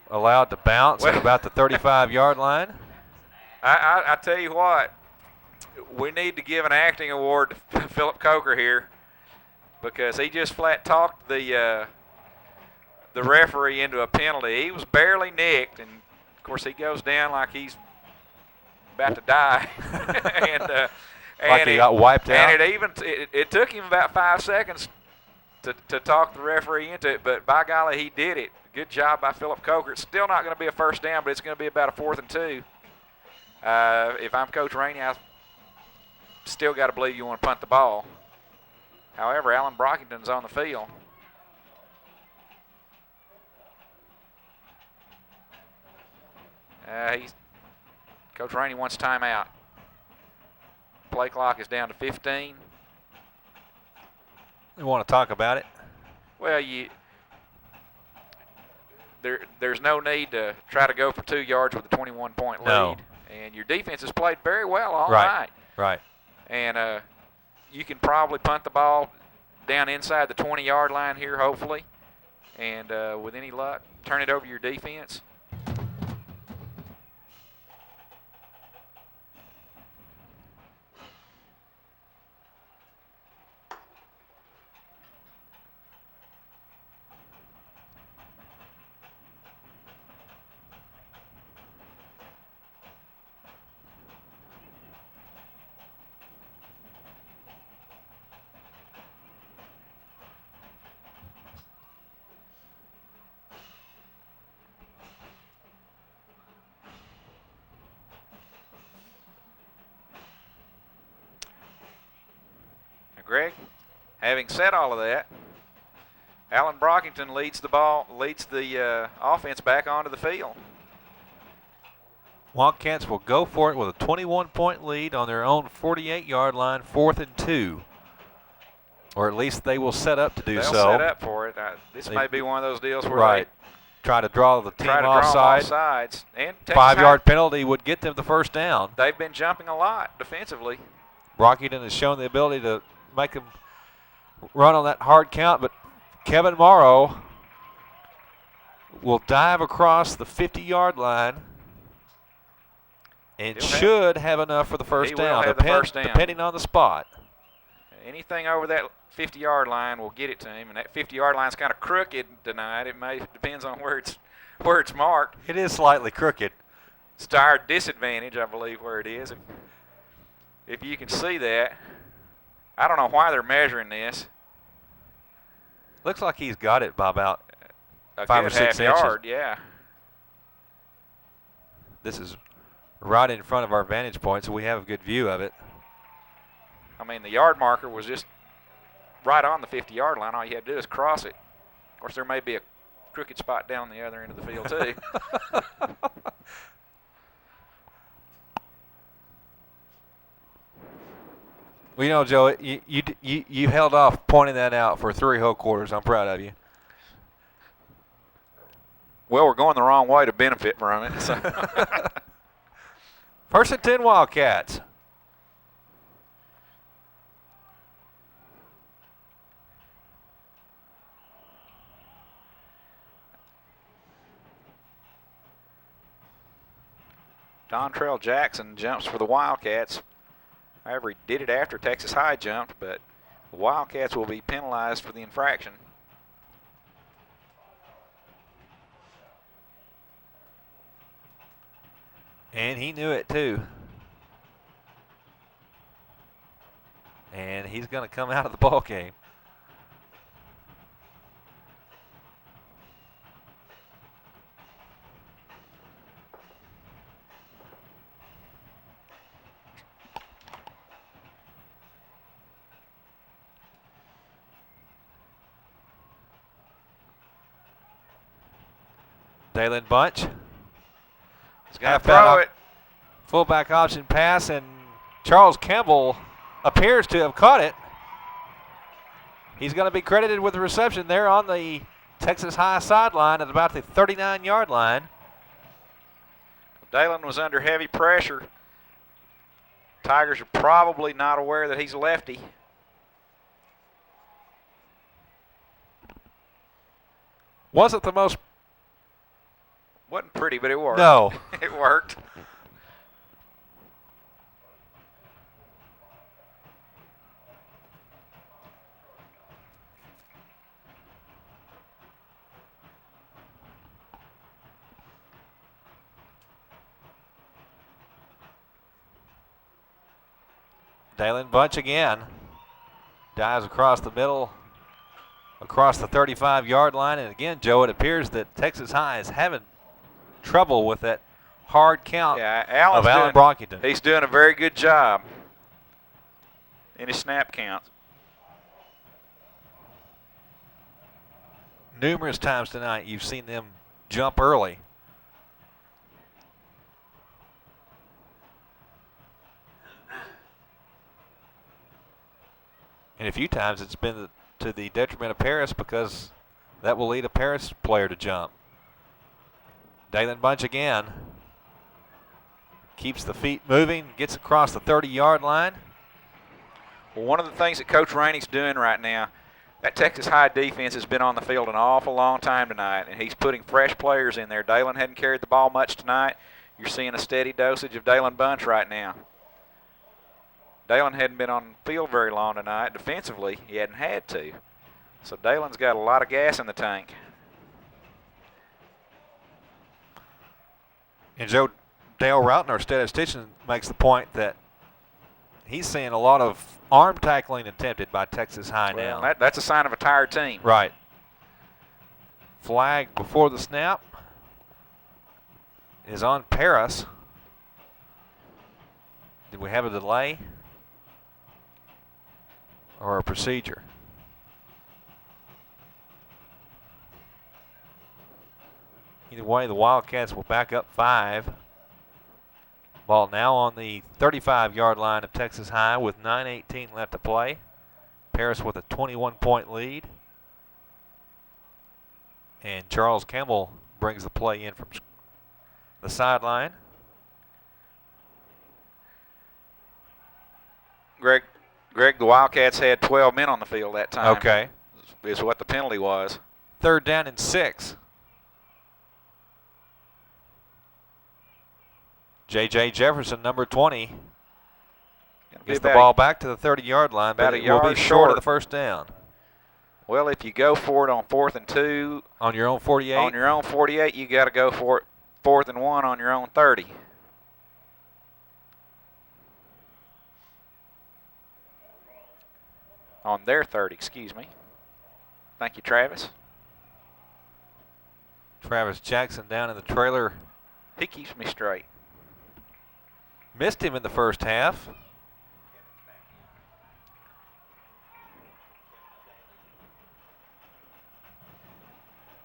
allowed to bounce at about the 35-yard line. I tell you what, we need to give an acting award to Philip Coker here because he just flat talked the referee into a penalty. He was barely nicked, and of course he goes down like he's about to die. Like he got wiped out. And it took him about 5 seconds to talk the referee into it, but by golly, he did it. Good job by Philip Coker. It's still not going to be a first down, but it's going to be about a 4th and 2. If I'm Coach Rainey, I still got to believe you want to punt the ball. However, Alan Brockington's on the field. Coach Rainey wants timeout. Play clock is down to 15. You want to talk about it? Well, there's no need to try to go for 2 yards with a 21-point lead. No. And your defense has played very well all Right. night. Right. And you can probably punt the ball down inside the 20-yard line here, hopefully. And with any luck, turn it over to your defense. Greg, having said all of that, Alan Brockington leads the offense back onto the field. Wildcats will go for it with a 21-point lead on their own 48-yard line, 4th and 2. Or at least they will set up to do so. They'll set up for it. This may be one of those deals where right. Try to draw the team offside. Offsides. And 5-yard penalty would get them the first down. They've been jumping a lot defensively. Brockington has shown the ability to make them run on that hard count, but Kevin Morrow will dive across the 50-yard line and should have enough for the first down, depending on the spot. Anything over that 50-yard line will get it to him, and that 50-yard line is kind of crooked tonight. Depends on where it's marked. It is slightly crooked. It's to our disadvantage, I believe, where it is. If you can see that. I don't know why they're measuring this. Looks like he's got it by about a 5 or 6 half inches. Yard, yeah. This is right in front of our vantage point, so we have a good view of it. I mean, the yard marker was just right on the 50-yard line. All you had to do is cross it. Of course, there may be a crooked spot down the other end of the field, too. Well, you know, Joe, you held off pointing that out for 3 whole quarters. I'm proud of you. Well, we're going the wrong way to benefit from it. So. 1st and 10 Wildcats. Dontrell Jackson jumps for the Wildcats. However, he did it after Texas High jumped, but the Wildcats will be penalized for the infraction. And he knew it too. And he's going to come out of the ball game. Dalen Bunch. He's going to throw it. Fullback option pass, and Charles Campbell appears to have caught it. He's going to be credited with the reception there on the Texas High sideline at about the 39-yard line. Dalen was under heavy pressure. Tigers are probably not aware that he's a lefty. Wasn't the most... Wasn't pretty, but it worked. No. It worked. Dalen Bunch again. Dives across the middle, across the 35-yard line. And again, Joe, it appears that Texas High is having trouble with that hard count of Alan Brockington. He's doing a very good job in his snap count. Numerous times tonight you've seen them jump early. And a few times it's been to the detriment of Paris because that will lead a Paris player to jump. Dalen Bunch again. Keeps the feet moving, gets across the 30-yard line. Well, one of the things that Coach Rainey's doing right now, that Texas High defense has been on the field an awful long time tonight, and he's putting fresh players in there. Dalen hadn't carried the ball much tonight. You're seeing a steady dosage of Dalen Bunch right now. Dalen hadn't been on the field very long tonight. Defensively, he hadn't had to. So Dalen's got a lot of gas in the tank. And Joe Dale Routon, our statistician, makes the point that he's seeing a lot of arm tackling attempted by Texas High now. That's a sign of a tired team. Right. Flag before the snap is on Paris. Did we have a delay or a procedure? Either way, the Wildcats will back up 5. Ball now on the 35-yard line of Texas High with 9:18 left to play. Paris with a 21-point lead. And Charles Campbell brings the play in from the sideline. Greg, the Wildcats had 12 men on the field that time. Okay. Is what the penalty was. 3rd down and 6. J.J. Jefferson, number 20, gets the ball back to the 30-yard line, but it will be short of the first down. Well, if you go for it on 4th and 2. On your own 48? On your own 48, you got to go for it 4th and 1 on your own 30. On their 30, excuse me. Thank you, Travis. Travis Jackson down in the trailer. He keeps me straight. Missed him in the first half.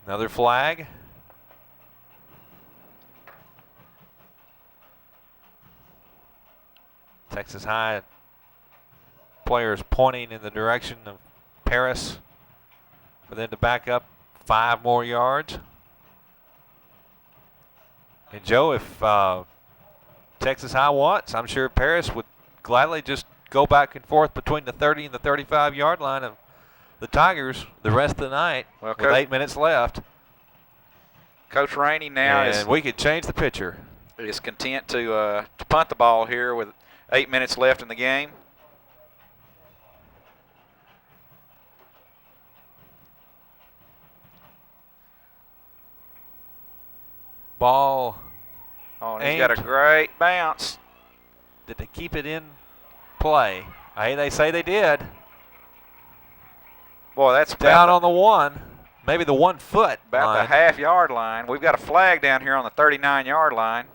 Another flag. Texas High players pointing in the direction of Paris for them to back up 5 more yards. And Joe, if Texas High wants, I'm sure Paris would gladly just go back and forth between the 30 and the 35-yard line of the Tigers the rest of the night with 8 minutes left. Coach Rainey now and we could change the picture. Is content to punt the ball here with 8 minutes left in the game. Ball. Oh, and he's got a great bounce. Did they keep it in play? Hey, they say they did. Boy, that's down on the 1. Maybe the 1 foot about line. the half-yard line. We've got a flag down here on the 39-yard line.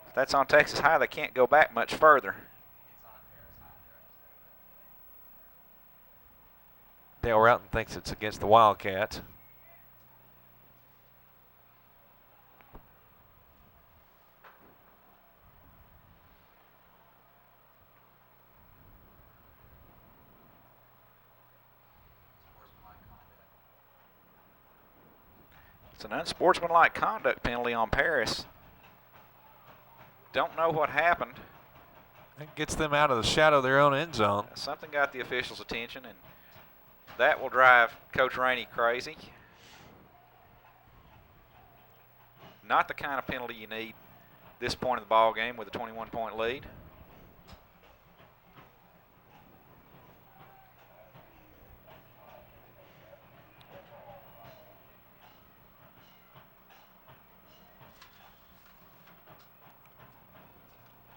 If that's on Texas High, they can't go back much further. Dale Routon thinks it's against the Wildcats. It's an unsportsmanlike conduct penalty on Paris. Don't know what happened. It gets them out of the shadow of their own end zone. Something got the officials' attention, and that will drive Coach Rainey crazy. Not the kind of penalty you need this point of the ball game with a 21-point lead.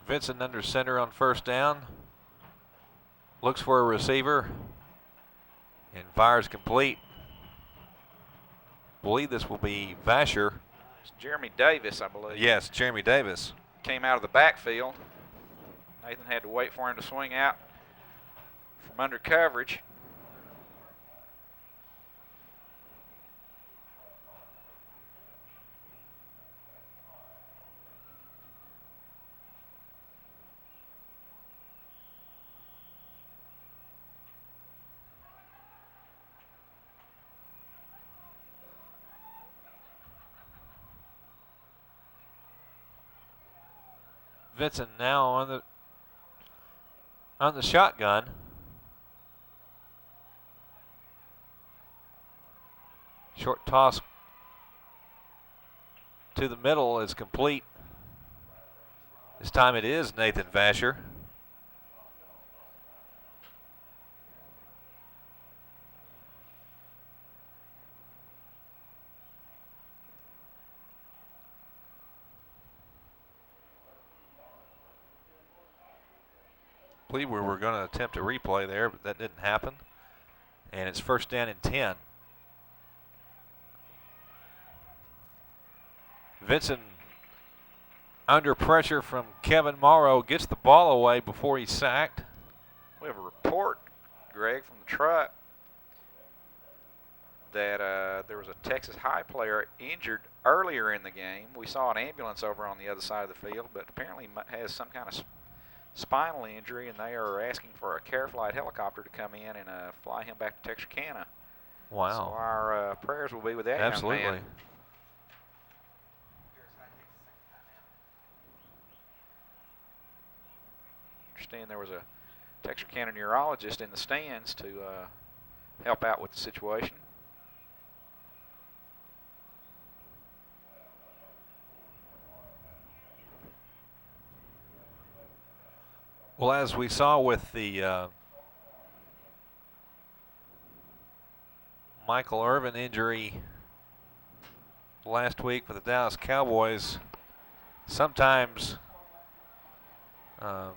Vincent under center on first down. Looks for a receiver and fires complete. Believe this will be Vasher. It's Jeremy Davis, I believe. Yes, Jeremy Davis. Came out of the backfield. Nathan had to wait for him to swing out from under coverage. Vincent now on the shotgun. Short toss to the middle is complete. This time it is Nathan Vasher. I believe we were going to attempt a replay there, but that didn't happen. And it's first down and 10. Vincent, under pressure from Kevin Morrow, gets the ball away before he's sacked. We have a report, Greg, from the truck that there was a Texas High player injured earlier in the game. We saw an ambulance over on the other side of the field, but apparently has some kind of spinal injury, and they are asking for a Care Flight helicopter to come in and fly him back to Texarkana. Wow. So our prayers will be with that Absolutely. young man. I understand there was a Texarkana neurologist in the stands to help out with the situation. Well, as we saw with the Michael Irvin injury last week for the Dallas Cowboys, sometimes there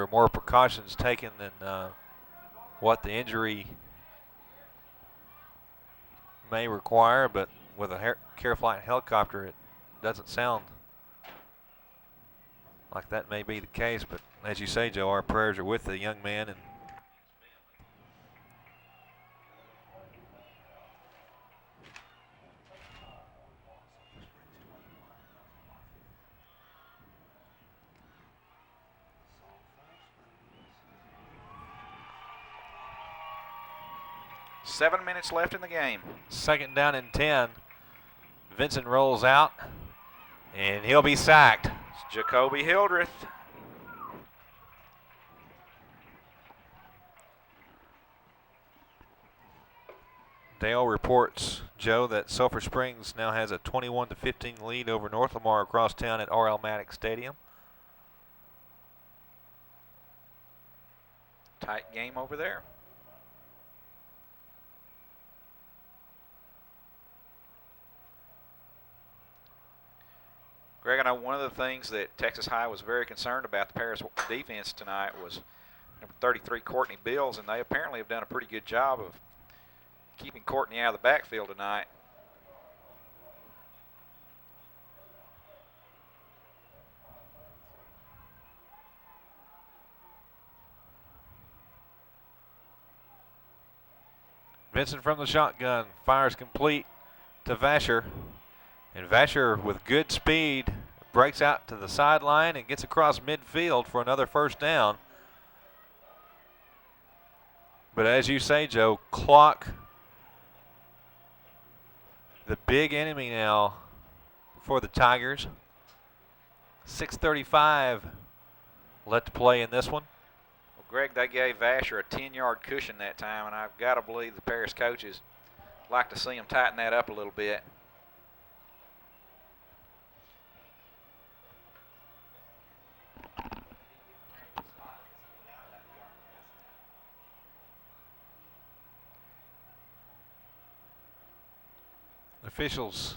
are more precautions taken than what the injury may require, but with a Care Flight helicopter, it doesn't sound like that may be the case. But as you say, Joe, our prayers are with the young man. And Seven minutes left in the game. Second down and 10. Vincent rolls out, and he'll be sacked. It's Jacoby Hildreth. Dale reports, Joe, that Sulphur Springs now has a 21-15 lead over North Lamar across town at R.L. Maddox Stadium. Tight game over there. Greg, I know one of the things that Texas High was very concerned about the Paris defense tonight was number 33, Courtney Bills, and they apparently have done a pretty good job of keeping Courtney out of the backfield tonight. Vincent from the shotgun, fires complete to Vasher. And Vasher, with good speed, breaks out to the sideline and gets across midfield for another first down. But as you say, Joe, clock, the big enemy now for the Tigers. 6:35 left to play in this one. Well, Greg, they gave Vasher a 10-yard cushion that time, and I've got to believe the Paris coaches like to see him tighten that up a little bit. Officials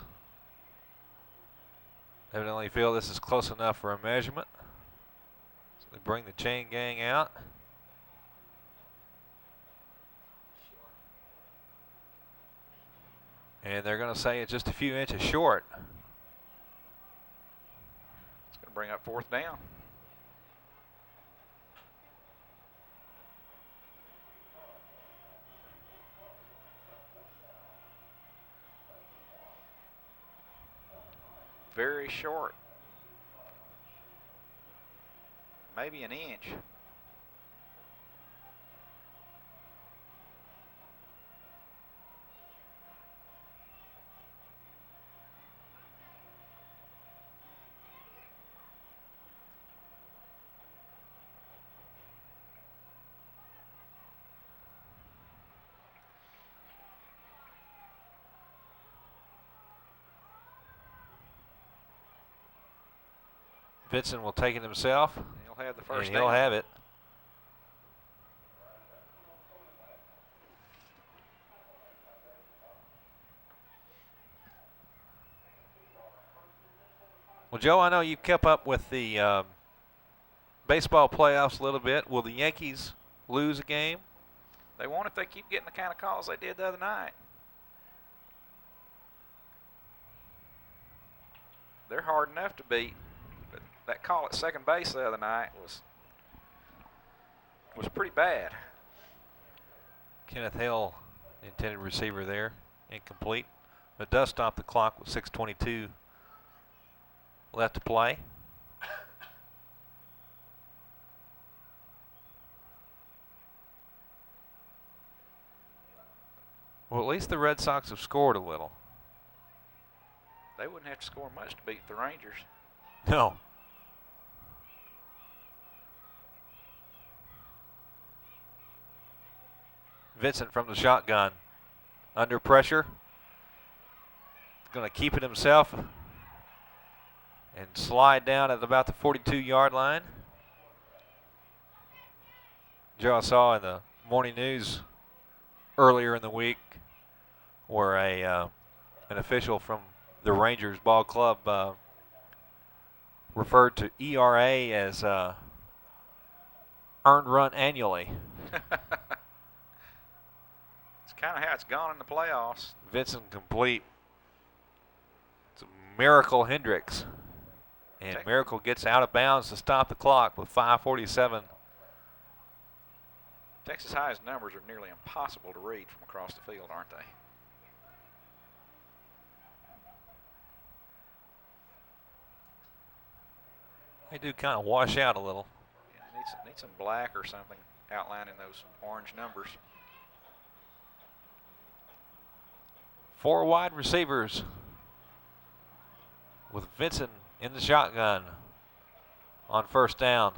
evidently feel this is close enough for a measurement. So they bring the chain gang out. And they're going to say it's just a few inches short. It's going to bring up fourth down. Very short. Maybe an inch. Vincent will take it himself. He'll have the first and he'll down. have it. Well, Joe, I know you kept up with the baseball playoffs a little bit. Will the Yankees lose a game? They won't if they keep getting the kind of calls they did the other night. They're hard enough to beat, but that call at second base the other night was pretty bad. Kenneth Hill, the intended receiver there, incomplete. But does stop the clock with 6:22 left to play. Well, at least the Red Sox have scored a little. They wouldn't have to score much to beat the Rangers. No. Vincent from the shotgun. Under pressure. Going to keep it himself and slide down at about the 42-yard line. Joe, I saw in the morning news earlier in the week where an official from the Rangers ball club referred to ERA as earned run annually. It's kind of how it's gone in the playoffs. Vincent complete. It's a Miracle Hendricks. And Miracle gets out of bounds to stop the clock with 5:47. Texas High's numbers are nearly impossible to read from across the field, aren't they? They do kind of wash out a little. Yeah, need some black or something outlining those orange numbers. 4 wide receivers with Vincent in the shotgun on first down.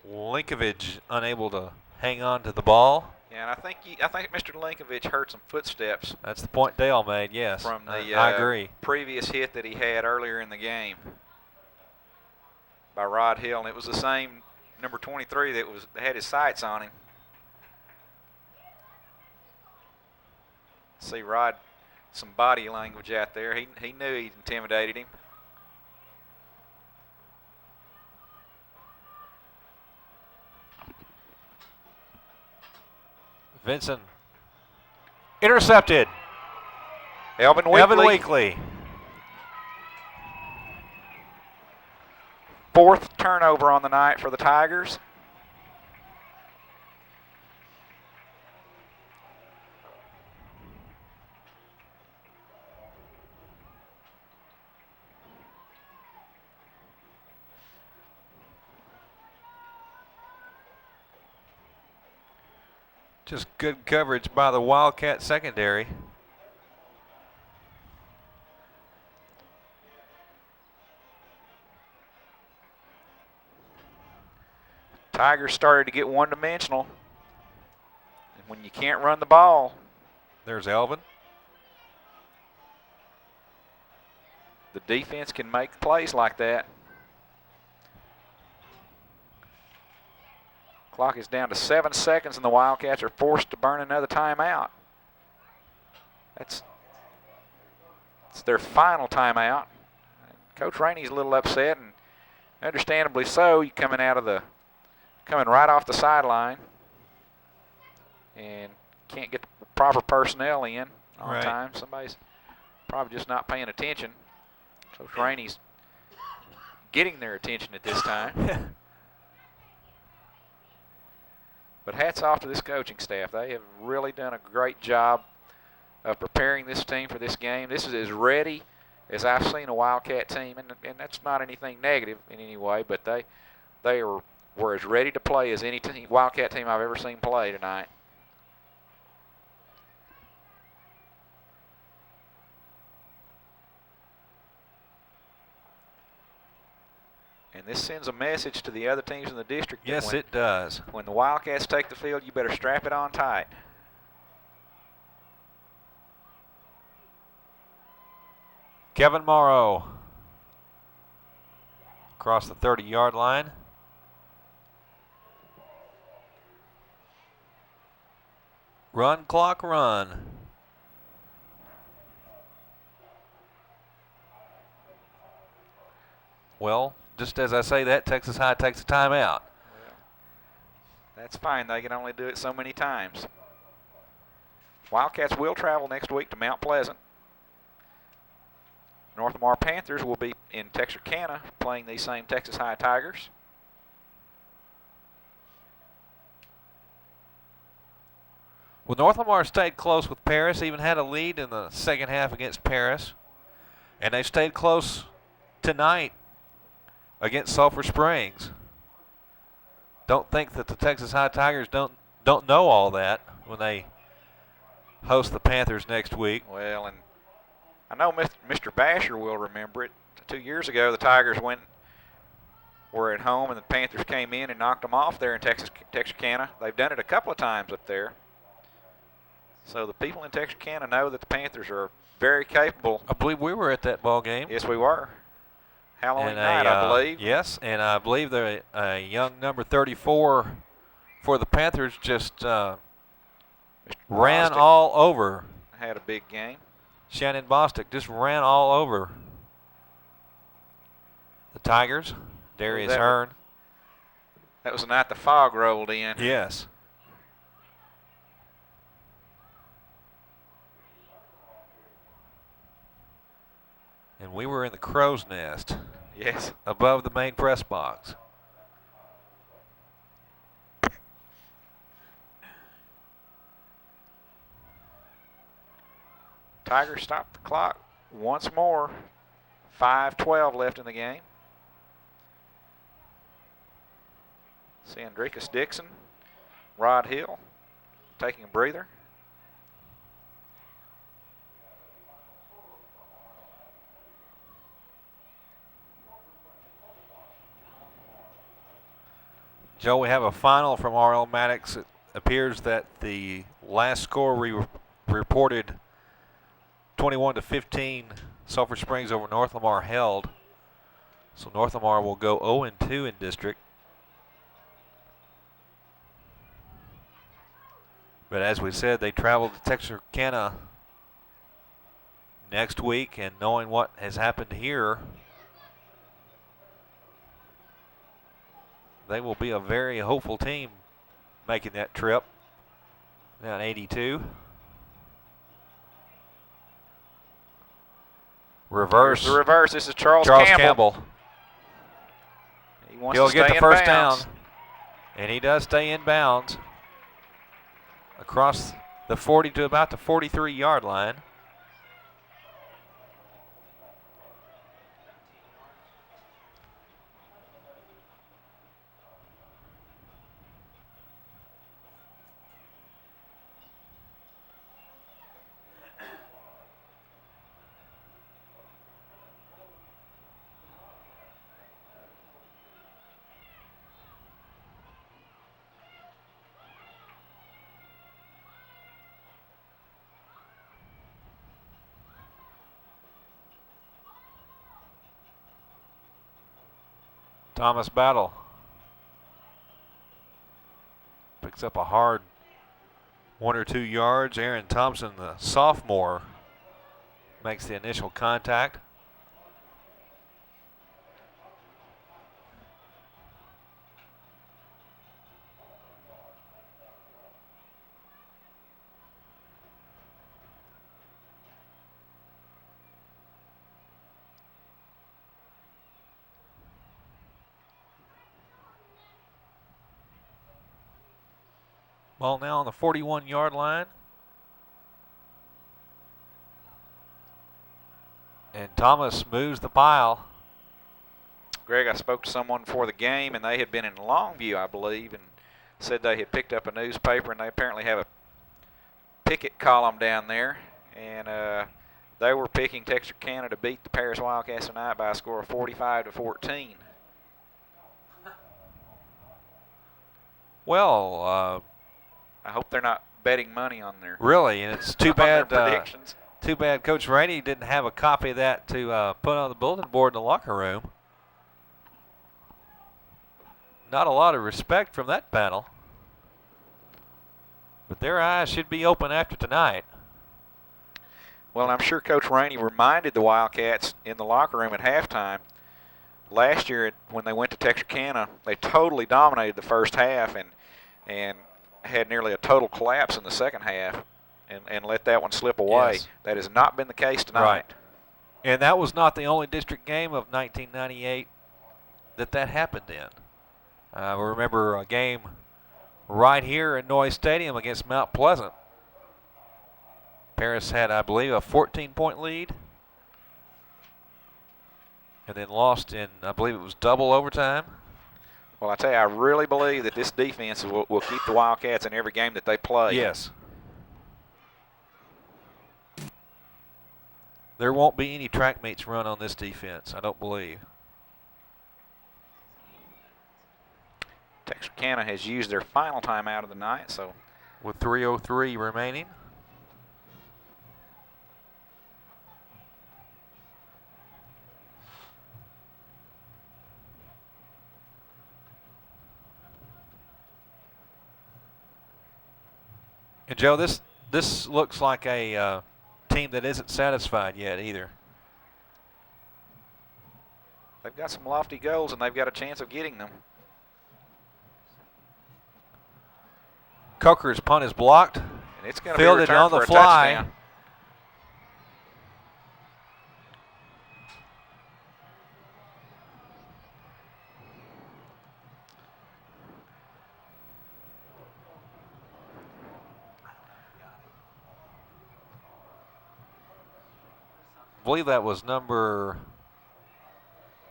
Linkovich unable to hang on to the ball. Yeah, and I think Mr. Linkovich heard some footsteps. That's the point Dale made, yes. From the I agree. Previous hit that he had earlier in the game by Rod Hill, and it was the same number 23 that had his sights on him. See Rod, some body language out there. He knew he intimidated him. Vincent intercepted. Elvin Weekly. Fourth turnover on the night for the Tigers. Just good coverage by the Wildcat secondary. Tigers started to get one-dimensional. And when you can't run the ball. There's Elvin. The defense can make plays like that. Clock is down to 7 seconds, and the Wildcats are forced to burn another timeout. It's their final timeout. Coach Rainey's a little upset, and understandably so. You coming right off the sideline, and can't get the proper personnel in on time. Somebody's probably just not paying attention. Coach Rainey's getting their attention at this time. But hats off to this coaching staff. They have really done a great job of preparing this team for this game. This is as ready as I've seen a Wildcat team, and that's not anything negative in any way, but they were as ready to play as any Wildcat team I've ever seen play tonight. And this sends a message to the other teams in the district. Yes, it does. When the Wildcats take the field, you better strap it on tight. Kevin Morrow across the 30-yard line. Run, clock, run. Well, just as I say that, Texas High takes a timeout. Well, that's fine. They can only do it so many times. Wildcats will travel next week to Mount Pleasant. North Lamar Panthers will be in Texarkana playing these same Texas High Tigers. Well, North Lamar stayed close with Paris, even had a lead in the second half against Paris. And they stayed close tonight against Sulphur Springs. Don't think that the Texas High Tigers don't know all that when they host the Panthers next week. Well, and I know Mr. Basher will remember it. 2 years ago, the Tigers were at home, and the Panthers came in and knocked them off there in Texarkana. They've done it a couple of times up there. So the people in Texarkana know that the Panthers are very capable. I believe we were at that ball game. Yes, we were. Halloween night, I believe. Yes, and I believe the young number 34 for the Panthers just ran all over. Had a big game. Shannon Bostic just ran all over the Tigers. Darius Hearn. That was the night the fog rolled in. Yes. And we were in the crow's nest. Yes. Above the main press box. Tigers stopped the clock once more. 5:12 left in the game. Sandricus Dixon, Rod Hill taking a breather. Joe, we have a final from R.L. Maddox. It appears that the last score we reported 21-15 Sulphur Springs over North Lamar held. So North Lamar will go 0-2 in district. But as we said, they traveled to Texarkana next week, and knowing what has happened here, they will be a very hopeful team making that trip. Down 82. Reverse. Here's the reverse. This is Charles Campbell. He'll get the first down. And he does stay in bounds across the 40 to about the 43-yard line. Thomas Battle picks up a hard 1 or 2 yards. Aaron Thompson, the sophomore, makes the initial contact. Ball now on the 41-yard line. And Thomas moves the pile. Greg, I spoke to someone before the game, and they had been in Longview, I believe, and said they had picked up a newspaper, and they apparently have a picket column down there. And they were picking Texarkana to beat the Paris Wildcats tonight by a score of 45-14. Well, I hope they're not betting money on their really, and it's too bad. Predictions. Too bad Coach Rainey didn't have a copy of that to put on the bulletin board in the locker room. Not a lot of respect from that panel. But their eyes should be open after tonight. Well, I'm sure Coach Rainey reminded the Wildcats in the locker room at halftime. Last year when they went to Texarkana, they totally dominated the first half and had nearly a total collapse in the second half and let that one slip away. Yes. That has not been the case tonight. Right. And that was not the only district game of 1998 that happened in. We remember a game right here in Noyes Stadium against Mount Pleasant. Paris had, I believe, a 14-point lead and then lost in, I believe it was double overtime. Well, I tell you, I really believe that this defense will keep the Wildcats in every game that they play. Yes. There won't be any track meets run on this defense, I don't believe. Texarkana has used their final timeout of the night, so with 3:03 remaining. And Joe, this looks like a team that isn't satisfied yet either. they've got some lofty goals and they've got a chance of getting them. Coker's punt is blocked. And it's going to be fielded returned on the for a fly. touchdown. I believe that was number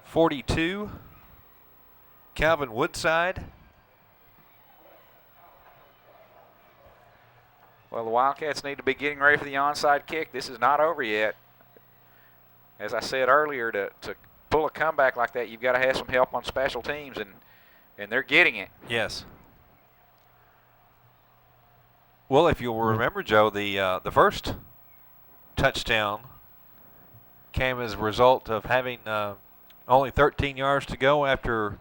42, Calvin Woodside. Well, the Wildcats need to be getting ready for the onside kick. This is not over yet. As I said earlier, to pull a comeback like that, you've got to have some help on special teams, and they're getting it. Yes. Well, if you'll remember, Joe, the first touchdown came as a result of having only 13 yards to go after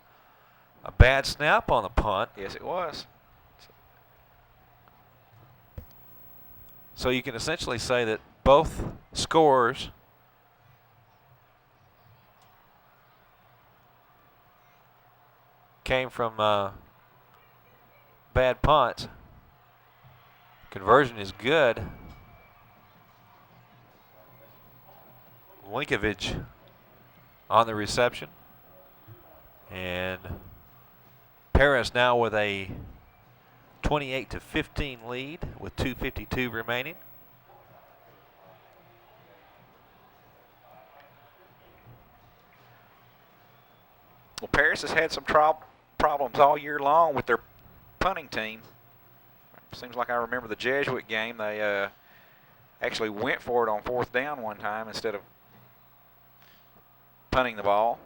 a bad snap on the punt. Yes, it was. So you can essentially say that both scores came from bad punts. Conversion is good. Linkovich on the reception. And Paris now with a 28-15 lead with 2:52 remaining. Well, Paris has had some problems all year long with their punting team. Seems like I remember the Jesuit game. They actually went for it on fourth down one time instead of punting the ball.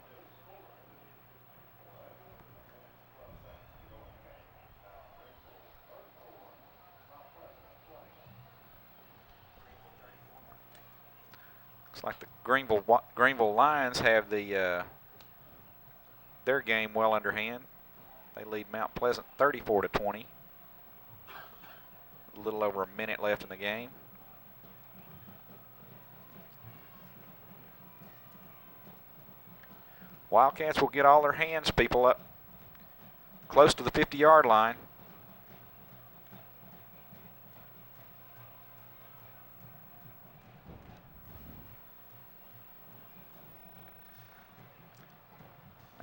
Looks like the Greenville Lions have the their game well underhand. They lead Mount Pleasant 34-20. A little over a minute left in the game. Wildcats will get all their hands people up close to the 50-yard line.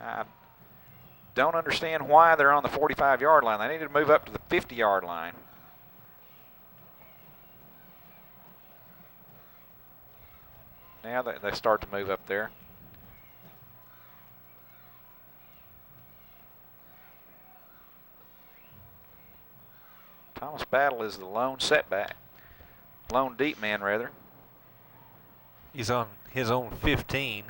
I don't understand why they're on the 45-yard line. They need to move up to the 50-yard line. Now they start to move up there. Thomas Battle is the lone setback. Lone deep man, rather. He's on his own 15.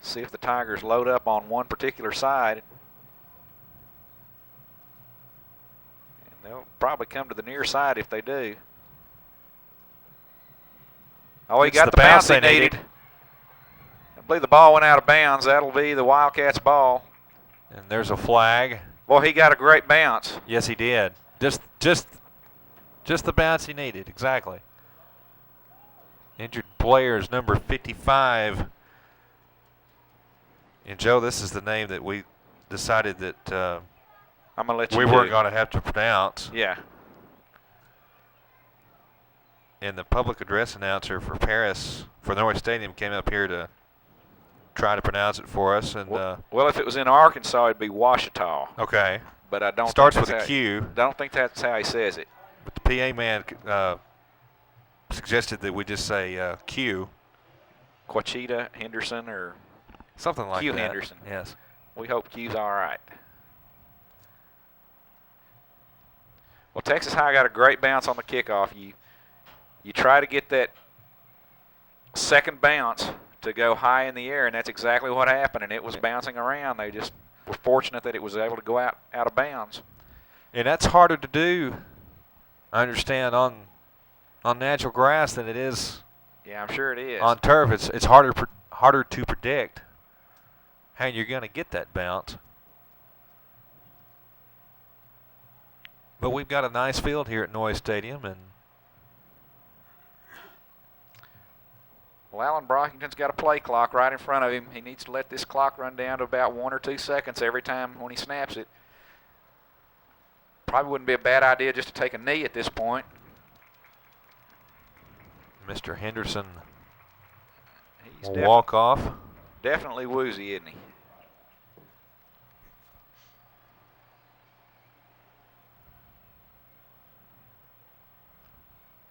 See if the Tigers load up on one particular side. And They'll probably come to the near side if they do. Oh, he got the bounce they needed. I believe the ball went out of bounds. That'll be the Wildcats' ball. And there's a flag. Well, he got a great bounce. Yes, he did. Just the bounce he needed, exactly. Injured player is number 55. And Joe, this is the name that we decided that I'm gonna let you we weren't going to have to pronounce. Yeah. And the public address announcer for Paris, for Norwich Stadium, came up here to try to pronounce it for us. And well, if it was in Arkansas, it'd be Washita. Okay. But I don't. Starts think with a Q. I don't think that's how he says it. But the PA man suggested that we just say Q. Quachita Henderson or something like Q that. Henderson. Yes. We hope Q's all right. Well, Texas High got a great bounce on the kickoff. You try to get that second bounce to go high in the air, and that's exactly what happened, and it was bouncing around. They just were fortunate that it was able to go out of bounds. And that's harder to do, I understand, on natural grass than it is. Yeah, I'm sure it is. On turf, it's harder to predict how you're going to get that bounce. But we've got a nice field here at Noyes Stadium, and well, Alan Brockington's got a play clock right in front of him. He needs to let this clock run down to about 1 or 2 seconds every time when he snaps it. Probably wouldn't be a bad idea just to take a knee at this point. Mr. Henderson will walk off. Definitely woozy, isn't he?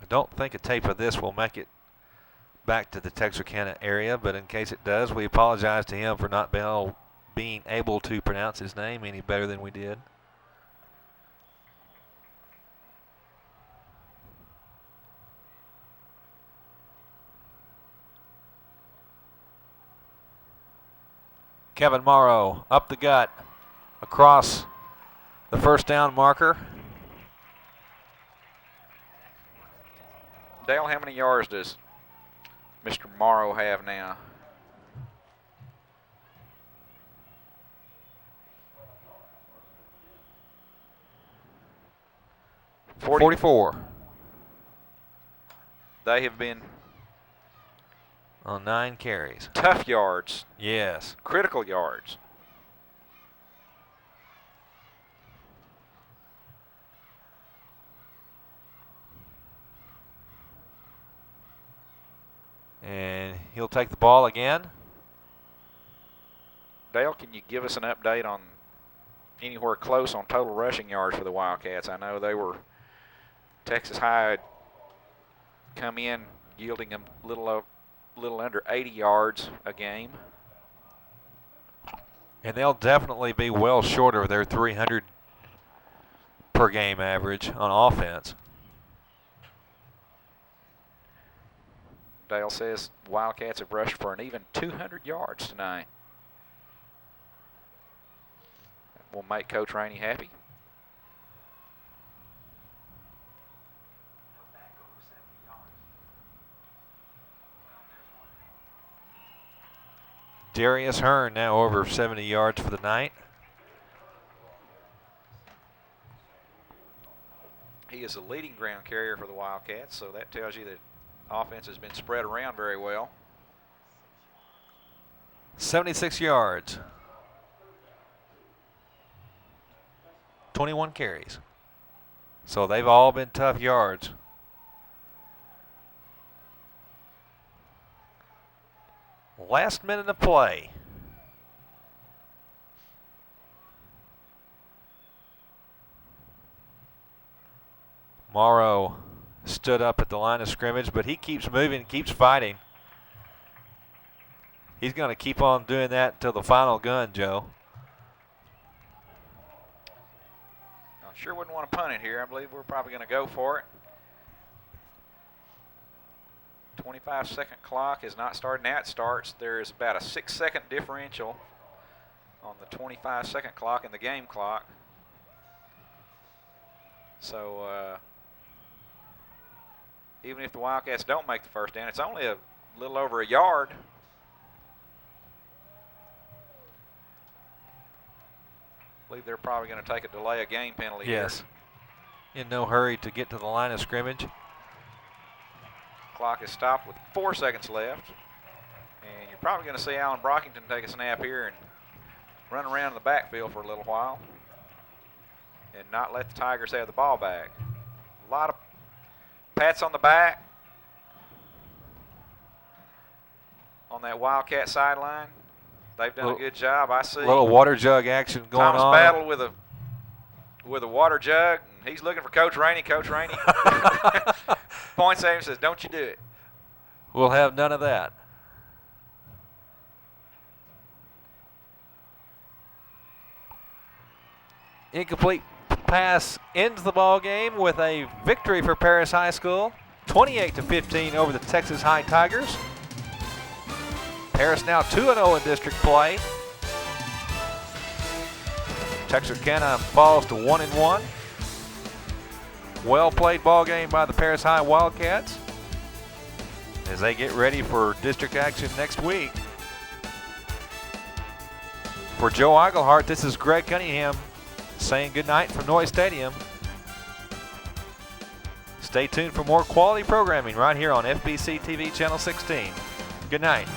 I don't think a tape of this will make it back to the Texarkana area, but in case it does, we apologize to him for not being able to pronounce his name any better than we did. Kevin Morrow up the gut, across the first down marker. Dale, how many yards does Mr. Morrow have now? $44. They have been on 9 carries. Tough yards. Yes. Critical yards. And he'll take the ball again. Dale, can you give us an update on anywhere close on total rushing yards for the Wildcats? I know they were, Texas High had come in yielding them a little under 80 yards a game. And they'll definitely be well short of their 300 per game average on offense. Dale says Wildcats have rushed for an even 200 yards tonight. That will make Coach Rainey happy. Darius Hearn now over 70 yards for the night. He is the leading ground carrier for the Wildcats, so that tells you that offense has been spread around very well. 76 yards. 21 carries. So they've all been tough yards. Last minute of play. Morrow stood up at the line of scrimmage, but he keeps moving, keeps fighting. He's going to keep on doing that until the final gun, Joe. I sure wouldn't want to punt it here. I believe we're probably going to go for it. 25-second clock is not starting. Now it starts. There is about a 6-second differential on the 25-second clock and the game clock. So even if the Wildcats don't make the first down, it's only a little over a yard. I believe they're probably going to take a delay of game penalty Yes. here. In no hurry to get to the line of scrimmage. Clock is stopped with 4 seconds left. And you're probably going to see Alan Brockington take a snap here and run around in the backfield for a little while and not let the Tigers have the ball back. A lot of pats on the back on that Wildcat sideline. They've done a good job. I see A little water jug action going Thomas on. Battle with a water jug, and he's looking for Coach Rainey. Coach Rainey points at him and says, "Don't you do it." We'll have none of that. Incomplete pass ends the ball game with a victory for Paris High School, 28-15 over the Texas High Tigers. Paris now 2-0 in district play. Texarkana falls to 1-1. Well played ball game by the Paris High Wildcats as they get ready for district action next week. For Joe Eigelhart, this is Greg Cunningham saying goodnight from Noyes Stadium. Stay tuned for more quality programming right here on FBC TV Channel 16. Good night.